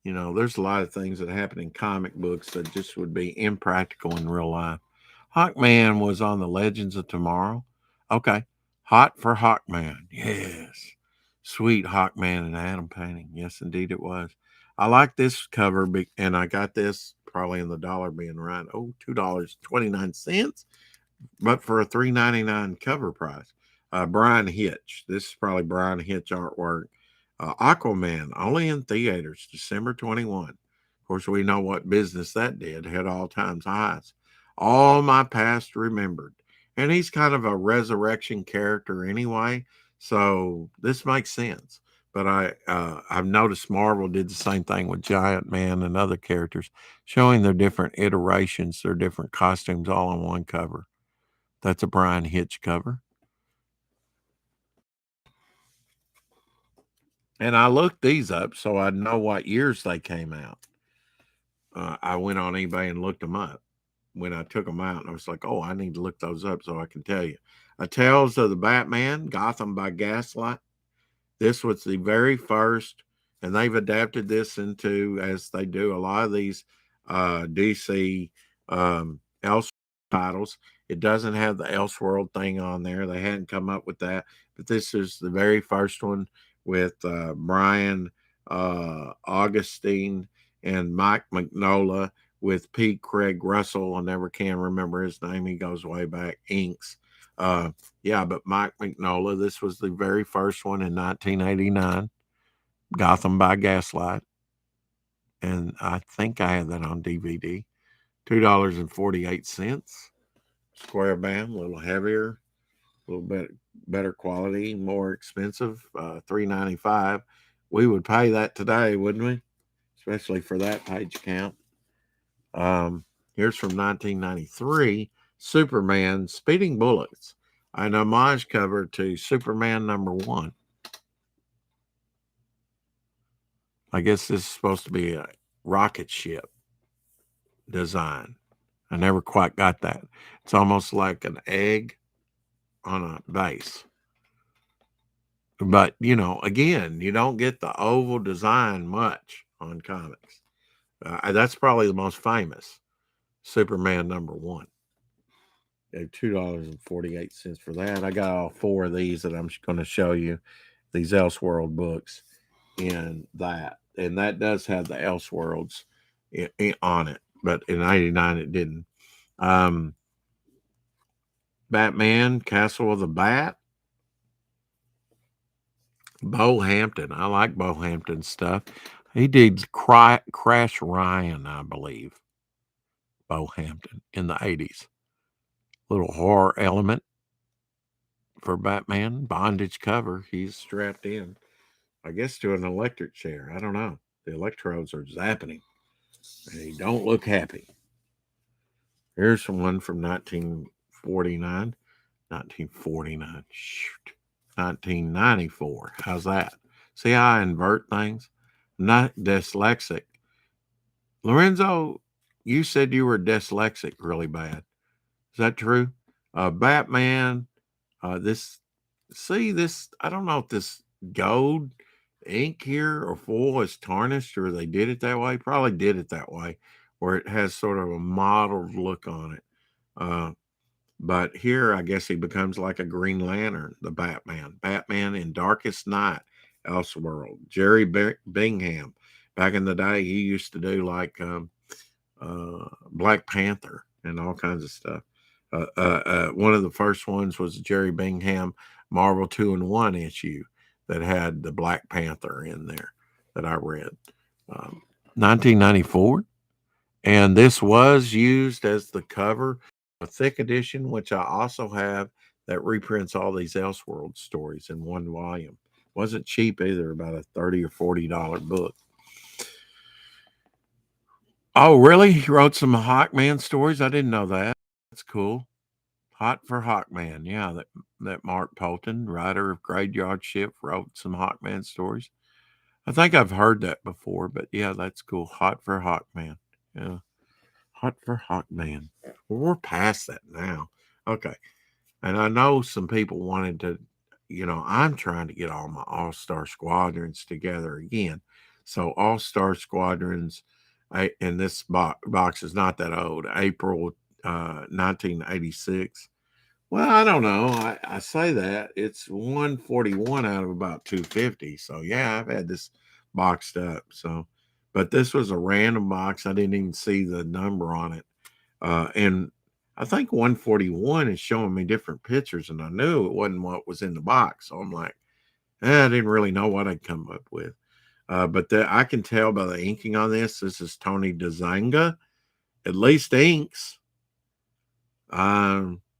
there's a lot of things that happen in comic books that just would be impractical in real life. Hawkman was on the Legends of Tomorrow. Okay. Hot for Hawkman. Yes. Sweet Hawkman and Adam painting. Yes, indeed it was. I like this cover, and I got this probably in the dollar being right. Oh, $2.29, but for a $3.99 cover price. Brian Hitch. This is probably Brian Hitch artwork. Aquaman, only in theaters, December 21. Of course, we know what business that did, had all times highs. All My Past Remembered. And he's kind of a resurrection character anyway, so this makes sense. But I've noticed Marvel did the same thing with Giant Man and other characters, showing their different iterations, their different costumes all on one cover. That's a Brian Hitch cover. And I looked these up so I'd know what years they came out. I went on eBay and looked them up when I took them out. And I was like, oh, I need to look those up so I can tell you. Tales of the Batman, Gotham by Gaslight. This was the very first, and they've adapted this into, as they do a lot of these DC Elseworld titles. It doesn't have the Elseworld thing on there. They hadn't come up with that. But this is the very first one with Brian Augustine and Mike Mignola with P. Craig Russell. I never can remember his name. He goes way back. Inks. But Mike Mignola, this was the very first one in 1989. Gotham by Gaslight. And I think I had that on DVD. $2.48. Square band, a little heavier, a little bit better quality, more expensive. $3.95 we would pay that today, wouldn't we? Especially for that page count. Here's from 1993, Superman Speeding Bullets, an homage cover to Superman #1. I guess this is supposed to be a rocket ship design. I never quite got that. It's almost like an egg on a base. But, again, you don't get the oval design much on comics. That's probably the most famous, Superman #1. Gave $2.48 for that. I got all 4 of these that I'm going to show you, these Elseworld books in that. And that does have the Elseworlds on it, but in 89 it didn't. Batman, Castle of the Bat. Bo Hampton. I like Bo Hampton stuff. He did Crash Ryan, I believe. Bo Hampton in the 80s. Little horror element for Batman. Bondage cover. He's strapped in, I guess, to an electric chair. I don't know. The electrodes are zapping him, and he don't look happy. Here's one from 1949. 1949. Shoot. 1994. How's that? See how I invert things? Not dyslexic. Lorenzo, you said you were dyslexic really bad. Is that true? Batman, this, I don't know if this gold ink here or foil is tarnished or they did it that way. Probably did it that way, where it has sort of a mottled look on it. But here, I guess he becomes like a Green Lantern, the Batman. Batman in Darkest Night, Elseworld. Jerry Bingham. Back in the day, he used to do like Black Panther and all kinds of stuff. One of the first ones was Jerry Bingham Marvel 2-in-1 issue that had the Black Panther in there that I read. 1994. And this was used as the cover, a thick edition, which I also have, that reprints all these Elseworld stories in one volume. Wasn't cheap either, about a $30 or $40 book. Oh, really? He wrote some Hawkman stories? I didn't know that. That's cool. Hot for Hawkman. Yeah, that Mark Polton, writer of Graveyard Shift, wrote some Hawkman stories. I think I've heard that before, but yeah, that's cool. Hot for Hawkman. Yeah. Hot for Hawkman. Well, we're past that now. Okay. And I know some people wanted to, I'm trying to get all my All-Star Squadrons together again. So All-Star Squadrons, and this box is not that old, April 1986. Well, I don't know. I say that. It's 141 out of about 250. So, yeah, I've had this boxed up. So, but this was a random box. I didn't even see the number on it. And I think 141 is showing me different pictures, and I knew it wasn't what was in the box. So I'm like, I didn't really know what I'd come up with. But I can tell by the inking on this is Tony DeZanga, at least inks.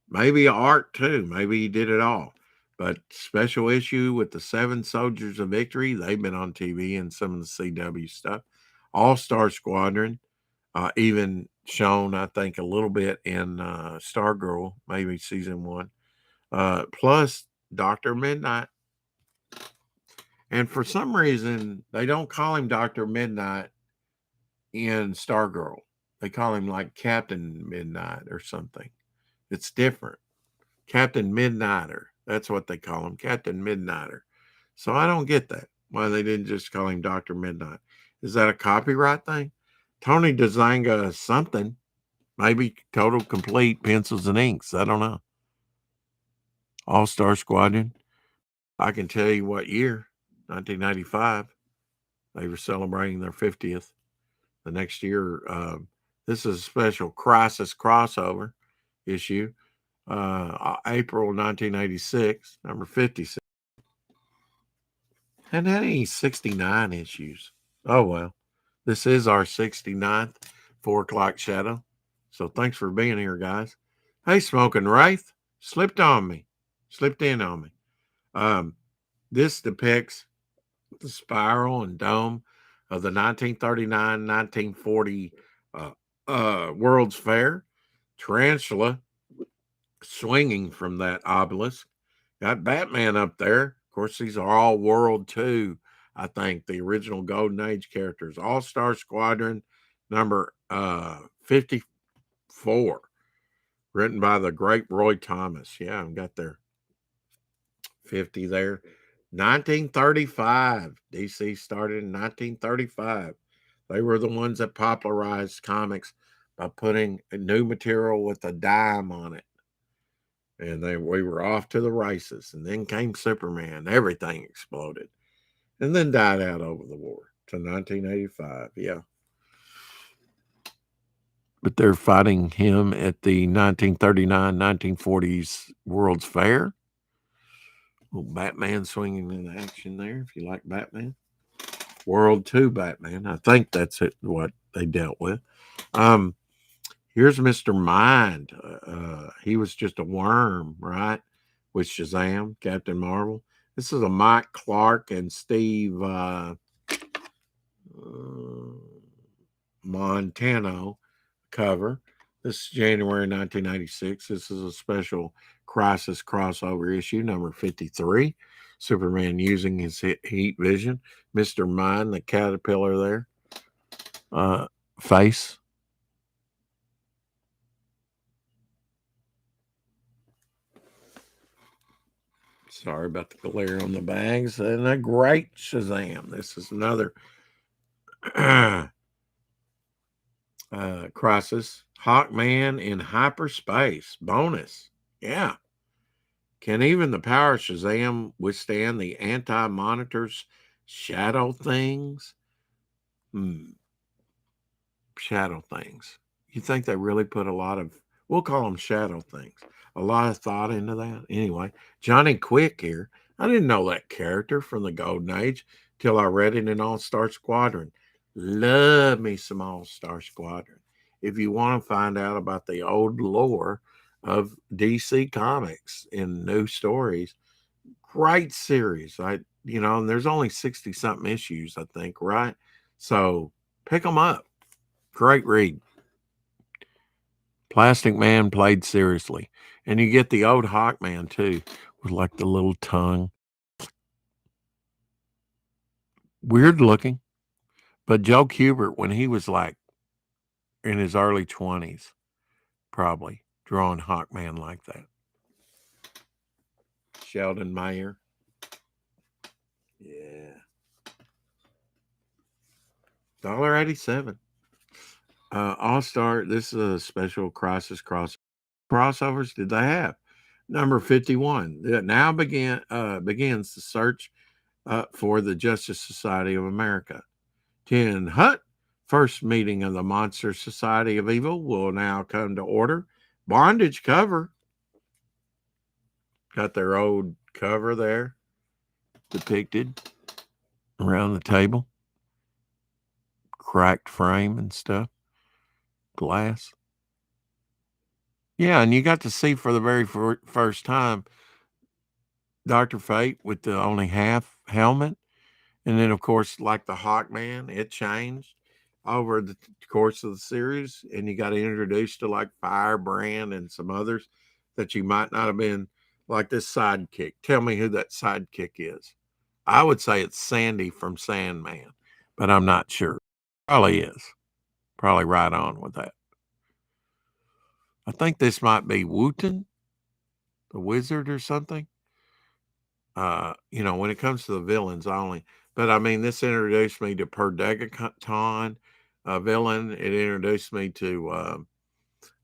Maybe art too. Maybe he did it all. But special issue with the 7 Soldiers of Victory. They've been on TV and some of the CW stuff. All-Star Squadron. Even shown, I think, a little bit in Stargirl, maybe season 1. Plus Dr. Midnight. And for some reason, they don't call him Dr. Midnight in Stargirl. They call him like Captain Midnight or something. It's different. Captain Midnighter. That's what they call him, Captain Midnighter. So I don't get that. Why they didn't just call him Dr. Midnight. Is that a copyright thing? Tony DeZanga something. Maybe Total Complete Pencils and Inks. I don't know. All-Star Squadron. I can tell you what year. 1995. They were celebrating their 50th. The next year, this is a special Crisis crossover issue. April 1986, number 56. And that ain't 69 issues. Oh, well. This is our 69th 4 o'clock shadow. So thanks for being here, guys. Hey, Smoking Wraith, slipped in on me. This depicts the spiral and dome of the 1939-1940 World's Fair. Tarantula swinging from that obelisk. Got Batman up there. Of course, these are all World 2, I think, the original Golden Age characters. All-Star Squadron number 54, written by the great Roy Thomas. Yeah, I've got their 50 there. 1935. DC started in 1935. They were the ones that popularized comics by putting a new material with a dime on it. And we were off to the races. And then came Superman. Everything exploded. And then died out over the war to 1985. Yeah. But they're fighting him at the 1939-1940s World's Fair. Little Batman swinging in action there, if you like Batman. World 2 Batman. I think that's what they dealt with. Here's Mr. Mind. He was just a worm, right? With Shazam, Captain Marvel. This is a Mike Clark and Steve Montano cover. This is January 1996. This is a special Crisis crossover issue, number 53. Superman using his heat vision. Mr. Mind, the caterpillar there. Face. Sorry about the glare on the bags. And a great Shazam. This is another Crisis. Hawkman in hyperspace. Bonus. Yeah. Can even the power of Shazam withstand the Anti-Monitor's shadow things? Shadow things. You think they really put a lot of, we'll call them shadow things, a lot of thought into that? Anyway, Johnny Quick here. I didn't know that character from the Golden Age till I read it in All-Star Squadron. Love me some All-Star Squadron. If you want to find out about the old lore of DC Comics in new stories, great series. And there's only 60 something issues, I think, right? So pick them up. Great read. Plastic Man played seriously. And you get the old Hawkman too, with like the little tongue. Weird looking. But Joe Kubert, when he was like in his early 20s, probably drawing Hawkman like that. Sheldon Mayer. Yeah. $1.87. All-Star, this is a special Crisis crossovers did they have? Number 51. That now begins the search for the Justice Society of America. Ken Hutt, first meeting of the Monster Society of Evil, will now come to order. Bondage cover. Got their old cover there depicted around the table. Cracked frame and stuff. Glass. Yeah, and you got to see for the very first time Dr. Fate with the only half helmet. And then, of course, like the Hawkman, it changed over the course of the series. And you got introduced to like Firebrand and some others that you might not have been, like this sidekick. Tell me who that sidekick is. I would say it's Sandy from Sandman, but I'm not sure. Probably is. Probably right on with that. I think this might be Wooten, the wizard or something. When it comes to the villains only. But I mean, this introduced me to Perdegaton, villain. It introduced me to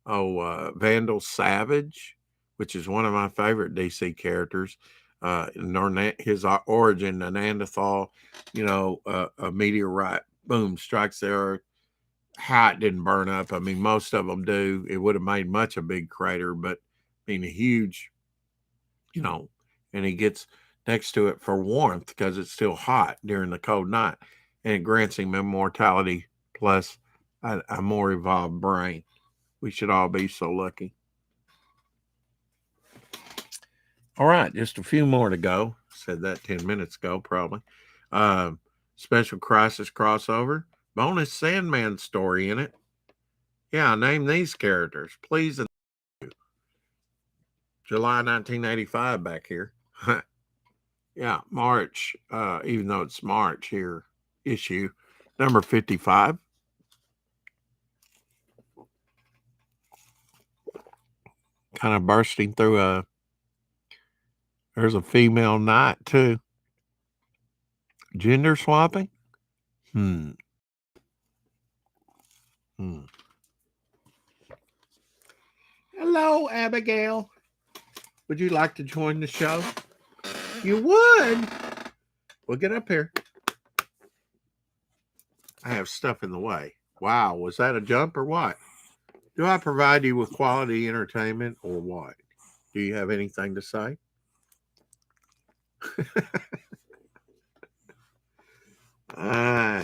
Vandal Savage, which is one of my favorite DC characters. His origin, the Neanderthal, a meteorite, boom, strikes the earth. How it didn't burn up. I mean, most of them do. It would have made much a big crater, but a huge, and he gets next to it for warmth because it's still hot during the cold night, and it grants him immortality plus a more evolved brain. We should all be so lucky. All right, just a few more to go. Said that 10 minutes ago, probably. Special Crisis crossover. Bonus Sandman story in it. Yeah, name these characters, please. July 1985 back here. Yeah, March, even though it's March here, issue number 55. Kind of bursting through there's a female knight too. Gender swapping? Hmm. Hello, Abigail. Would you like to join the show? You would? Well, get up here. I have stuff in the way. Wow, was that a jump or what? Do I provide you with quality entertainment or what? Do you have anything to say?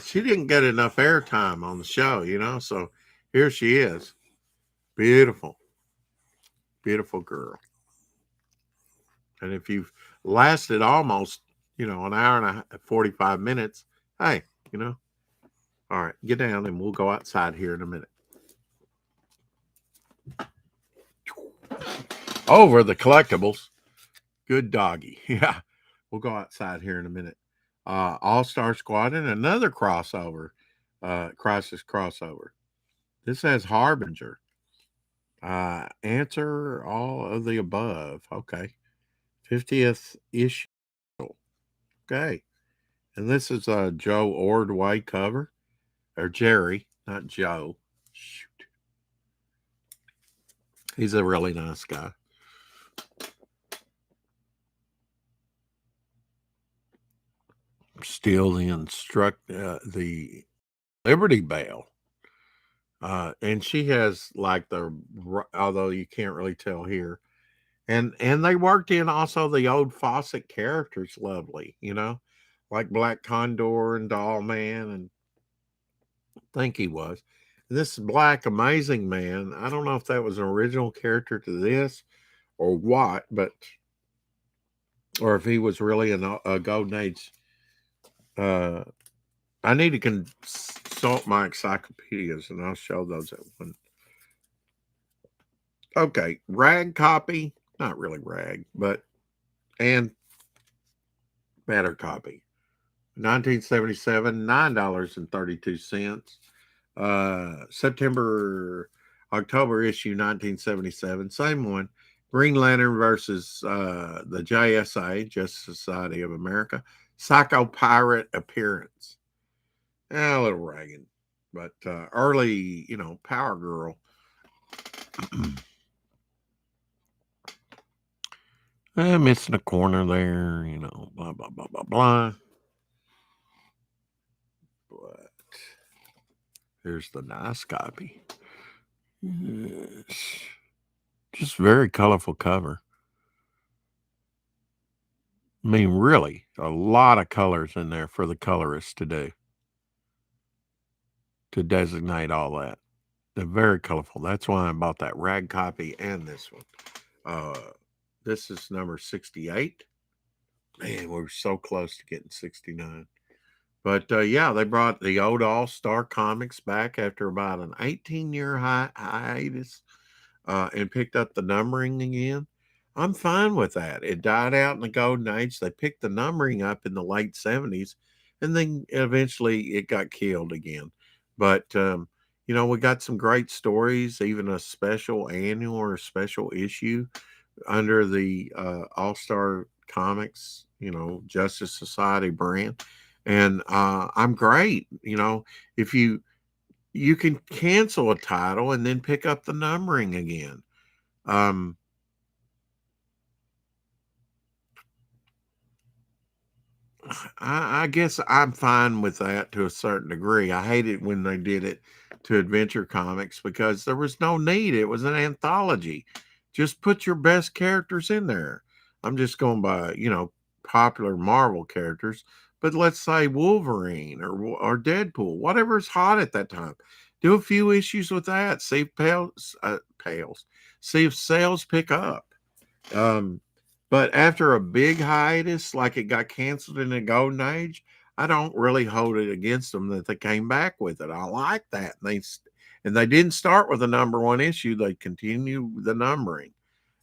She didn't get enough airtime on the show, so here she is. Beautiful. Beautiful girl. And if you've lasted almost, an hour and 45 minutes, hey, all right, get down and we'll go outside here in a minute. Over the collectibles. Good doggy. Yeah. We'll go outside here in a minute. All-Star Squad and another crossover, Crisis crossover. This has Harbinger. Answer all of the above. Okay. 50th issue. Okay. And this is a Joe Ordway cover. Or Jerry, not Joe. Shoot. He's a really nice guy. Still the Liberty Bell. And she has like although you can't really tell here. And they worked in also the old Fawcett characters lovely, like Black Condor and Doll Man, and I think he was. This Black Amazing Man, I don't know if that was an original character to this or what, or if he was really a Golden Age. I need to consult my encyclopedias, and I'll show those at one. Okay, rag copy, not really rag, and better copy. 1977, $9.32. October issue 1977, same one. Green Lantern versus the JSA, Justice Society of America. Psycho Pirate appearance. A little ragged, but early, Power Girl. Missing a corner there, blah, blah, blah, blah, blah. But here's the nice copy. Yes. Just very colorful cover. I mean, really, a lot of colors in there for the colorist to do, to designate all that. They're very colorful. That's why I bought that rag copy and this one. This is number 68. Man, we're so close to getting 69. But yeah, they brought the old All-Star Comics back after about an 18-year hiatus and picked up the numbering again. I'm fine with that. It died out in the Golden Age. They picked the numbering up in the late 70s, and then eventually it got killed again. But, we got some great stories, even a special annual or special issue under the All-Star Comics, Justice Society brand. And I'm great. If you can cancel a title and then pick up the numbering again. I guess I'm fine with that to a certain degree. I hate it when they did it to Adventure Comics because there was no need. It was an anthology. Just put your best characters in there. I'm just going by, popular Marvel characters. But let's say Wolverine or Deadpool, whatever's hot at that time. Do a few issues with that. See if see if sales pick up. But after a big hiatus, like it got canceled in the Golden Age, I don't really hold it against them that they came back with it. I like that. And they didn't start with a number one issue. They continued the numbering.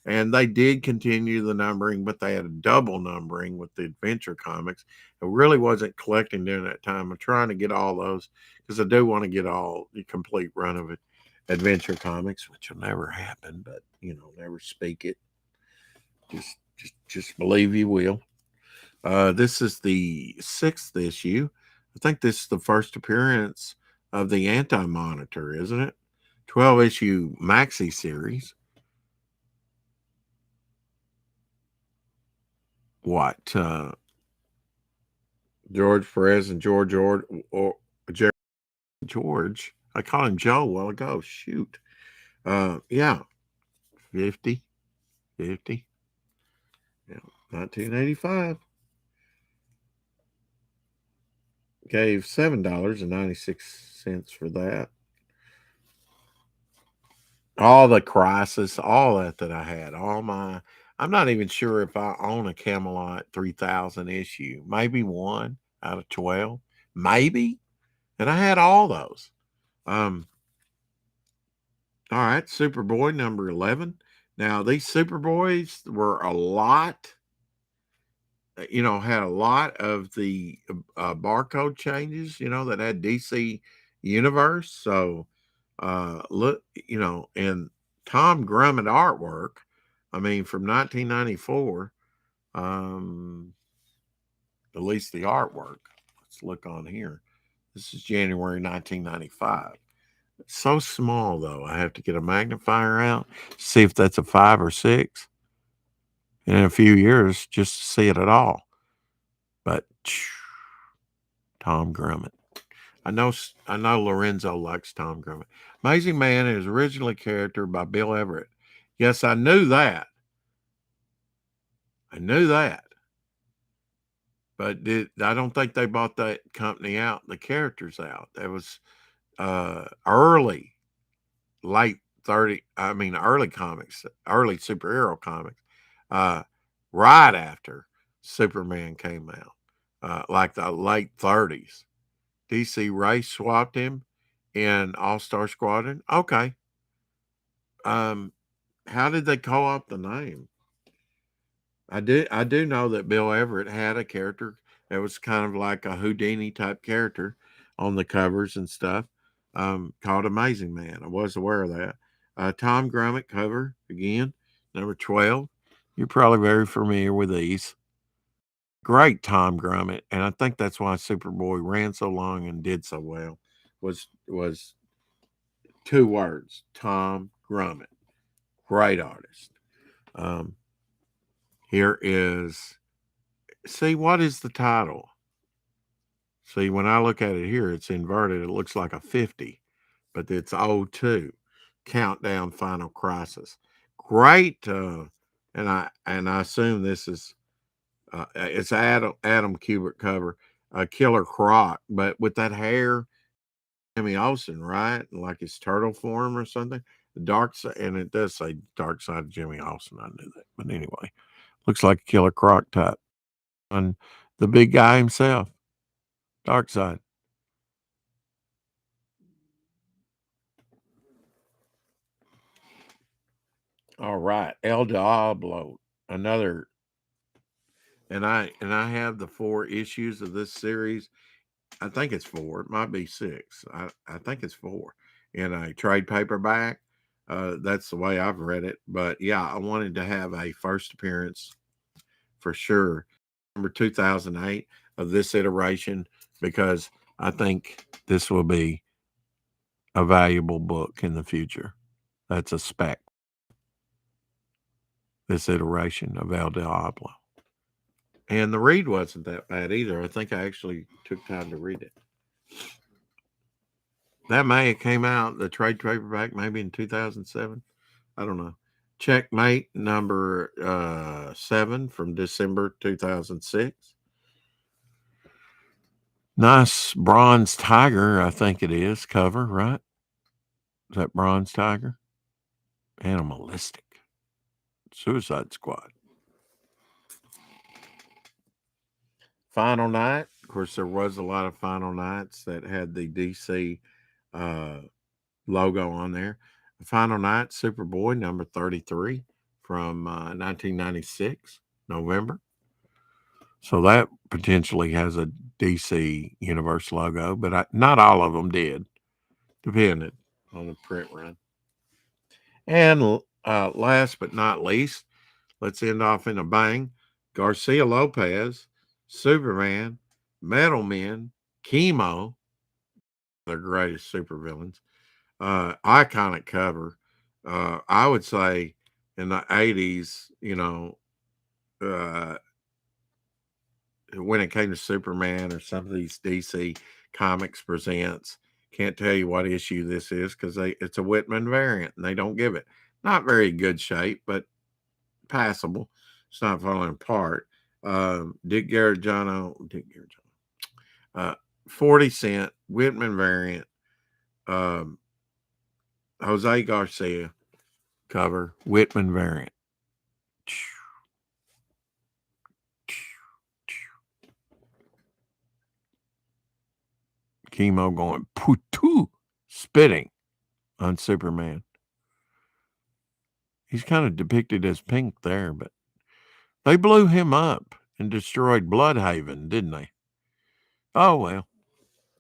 And they did continue the numbering, but they had a double numbering with the adventure comics. I really wasn't collecting during that time. I'm trying to get all those because I do want to get all the complete run of it. Adventure comics, which will never happen, but never speak it. Just believe you will. This is the 6th issue. I think this is the first appearance of the Anti Monitor, isn't it? 12 issue maxi series. What? George Perez and George or George. I called him Joe a while ago. Shoot. Yeah. 50. Yeah, 1985. Gave $7.96 for that. All the Crisis, all that I had, I'm not even sure if I own a Camelot 3000 issue. Maybe one out of 12. Maybe. And I had all those. All right, Superboy number 11. Now, these Superboys were a lot, had a lot of the barcode changes, that had DC Universe. So, look, and Tom Grummett artwork, from 1994, at least the artwork. Let's look on here. This is January 1995. It's so small, though. I have to get a magnifier out, see if that's a 5 or 6. And in a few years, just to see it at all. But Tom Grummett. I know Lorenzo likes Tom Grummett. Amazing Man is originally character by Bill Everett. Yes, I knew that. But I don't think they bought that company out, the characters out. That was early comics, early superhero comics, right after Superman came out, like the late 30s. DC Race swapped him in All-Star Squadron. Okay. How did they co-opt the name? I do know that Bill Everett had a character that was kind of like a Houdini type character on the covers and stuff, called Amazing Man. I was aware of that. Tom Grummett cover again, number 12. You're probably very familiar with these. Great Tom Grummett, and I think that's why Superboy ran so long and did so well. Was 2 words, Tom Grummett, great artist. Here is, see, what is the title? See, when I look at it here, it's inverted. It looks like a 50, but it's 02, Countdown Final Crisis. Great, and I assume this is it's Adam Kubert cover, Killer Croc, but with that hair, Jimmy Olsen, right? Like his turtle form or something. The dark side, and it does say Dark Side of Jimmy Olsen. I knew that, but anyway, looks like a Killer Croc type. And the big guy himself, Dark Side. All right, El Diablo, another, and I have the 4 issues of this series. I think it's 4. It might be 6. I think it's 4 in a trade paperback. That's the way I've read it. But yeah, I wanted to have a first appearance for sure, number 2008 of this iteration, because I think this will be a valuable book in the future. That's a spec. This iteration of El Diablo. And the read wasn't that bad either. I think I actually took time to read it. That may have came out, the trade paperback, maybe in 2007. I don't know. Checkmate number 7 from December 2006. Nice Bronze Tiger, I think it is, cover, right? Is that Bronze Tiger? Animalistic. Suicide Squad. Final Night, Of course, there was a lot of Final Nights that had the DC uh, logo on there. Final Night Superboy number 33 from 1996, November. So that potentially has a DC Universe logo, but not all of them did, depending on the print run. And last but not least, let's end off in a bang. Garcia Lopez, Superman, Metal Men, Chemo, the greatest supervillains. Iconic cover. I would say in the 80s, when it came to Superman or some of these DC Comics presents, can't tell you what issue this is because it's a Whitman variant and they don't give it. Not very good shape, but passable. It's not falling apart. Dick Garagano, 40 cent Whitman variant. Jose Garcia cover, Whitman variant. Chemo going poo spitting on Superman. He's kind of depicted as pink there, but they blew him up and destroyed Bloodhaven, didn't they? Oh, well.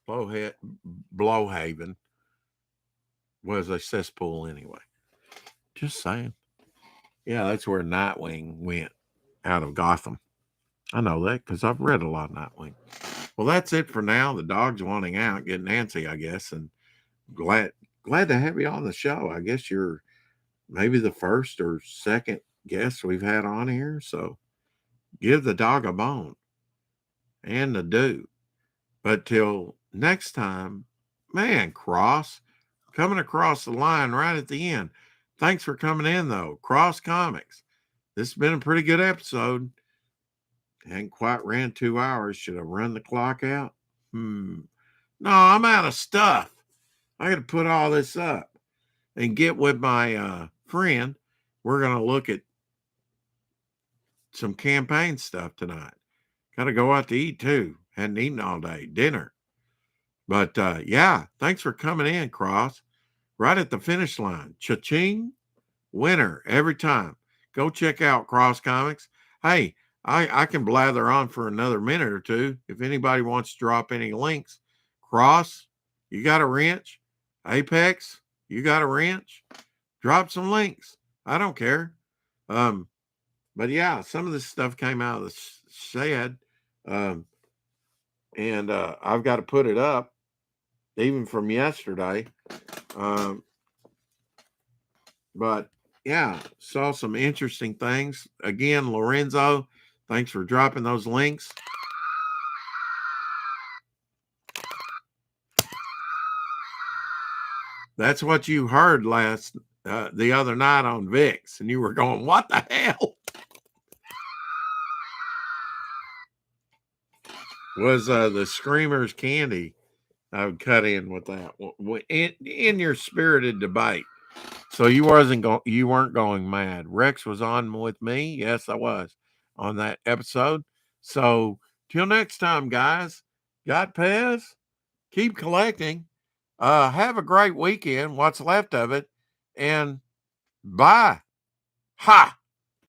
Blowhaven was a cesspool anyway. Just saying. Yeah, that's where Nightwing went out of Gotham. I know that because I've read a lot of Nightwing. Well, that's it for now. The dog's wanting out, getting antsy, I guess, and glad to have you on the show. I guess you're maybe the first or second guest we've had on here. So give the dog a bone and a do. But till next time, man, Cross, coming across the line right at the end. Thanks for coming in, though. Cross Comics. This has been a pretty good episode. Hadn't quite ran 2 hours. Should I run the clock out? No, I'm out of stuff. I got to put all this up and get with my friend. We're going to look at some campaign stuff tonight. Got to go out to eat too. Hadn't eaten all day. Dinner. But yeah, thanks for coming in, Cross. Right at the finish line. Cha-ching. Winner every time. Go check out Cross Comics. Hey, I can blather on for another minute or two. If anybody wants to drop any links, Cross, you got a wrench? Apex, you got a wrench? Drop some links. I don't care. But yeah, some of this stuff came out of the shed. And I've got to put it up even from yesterday. But yeah, saw some interesting things. Again, Lorenzo, thanks for dropping those links. That's what you heard the other night on VIX, and you were going, what the hell? Was the Screamers candy I would cut in with that in your spirited debate. So you weren't going mad. Rex was on with me. Yes, I was on that episode. So till next time, guys, got Pez? Keep collecting. Have a great weekend, what's left of it, and bye. Ha!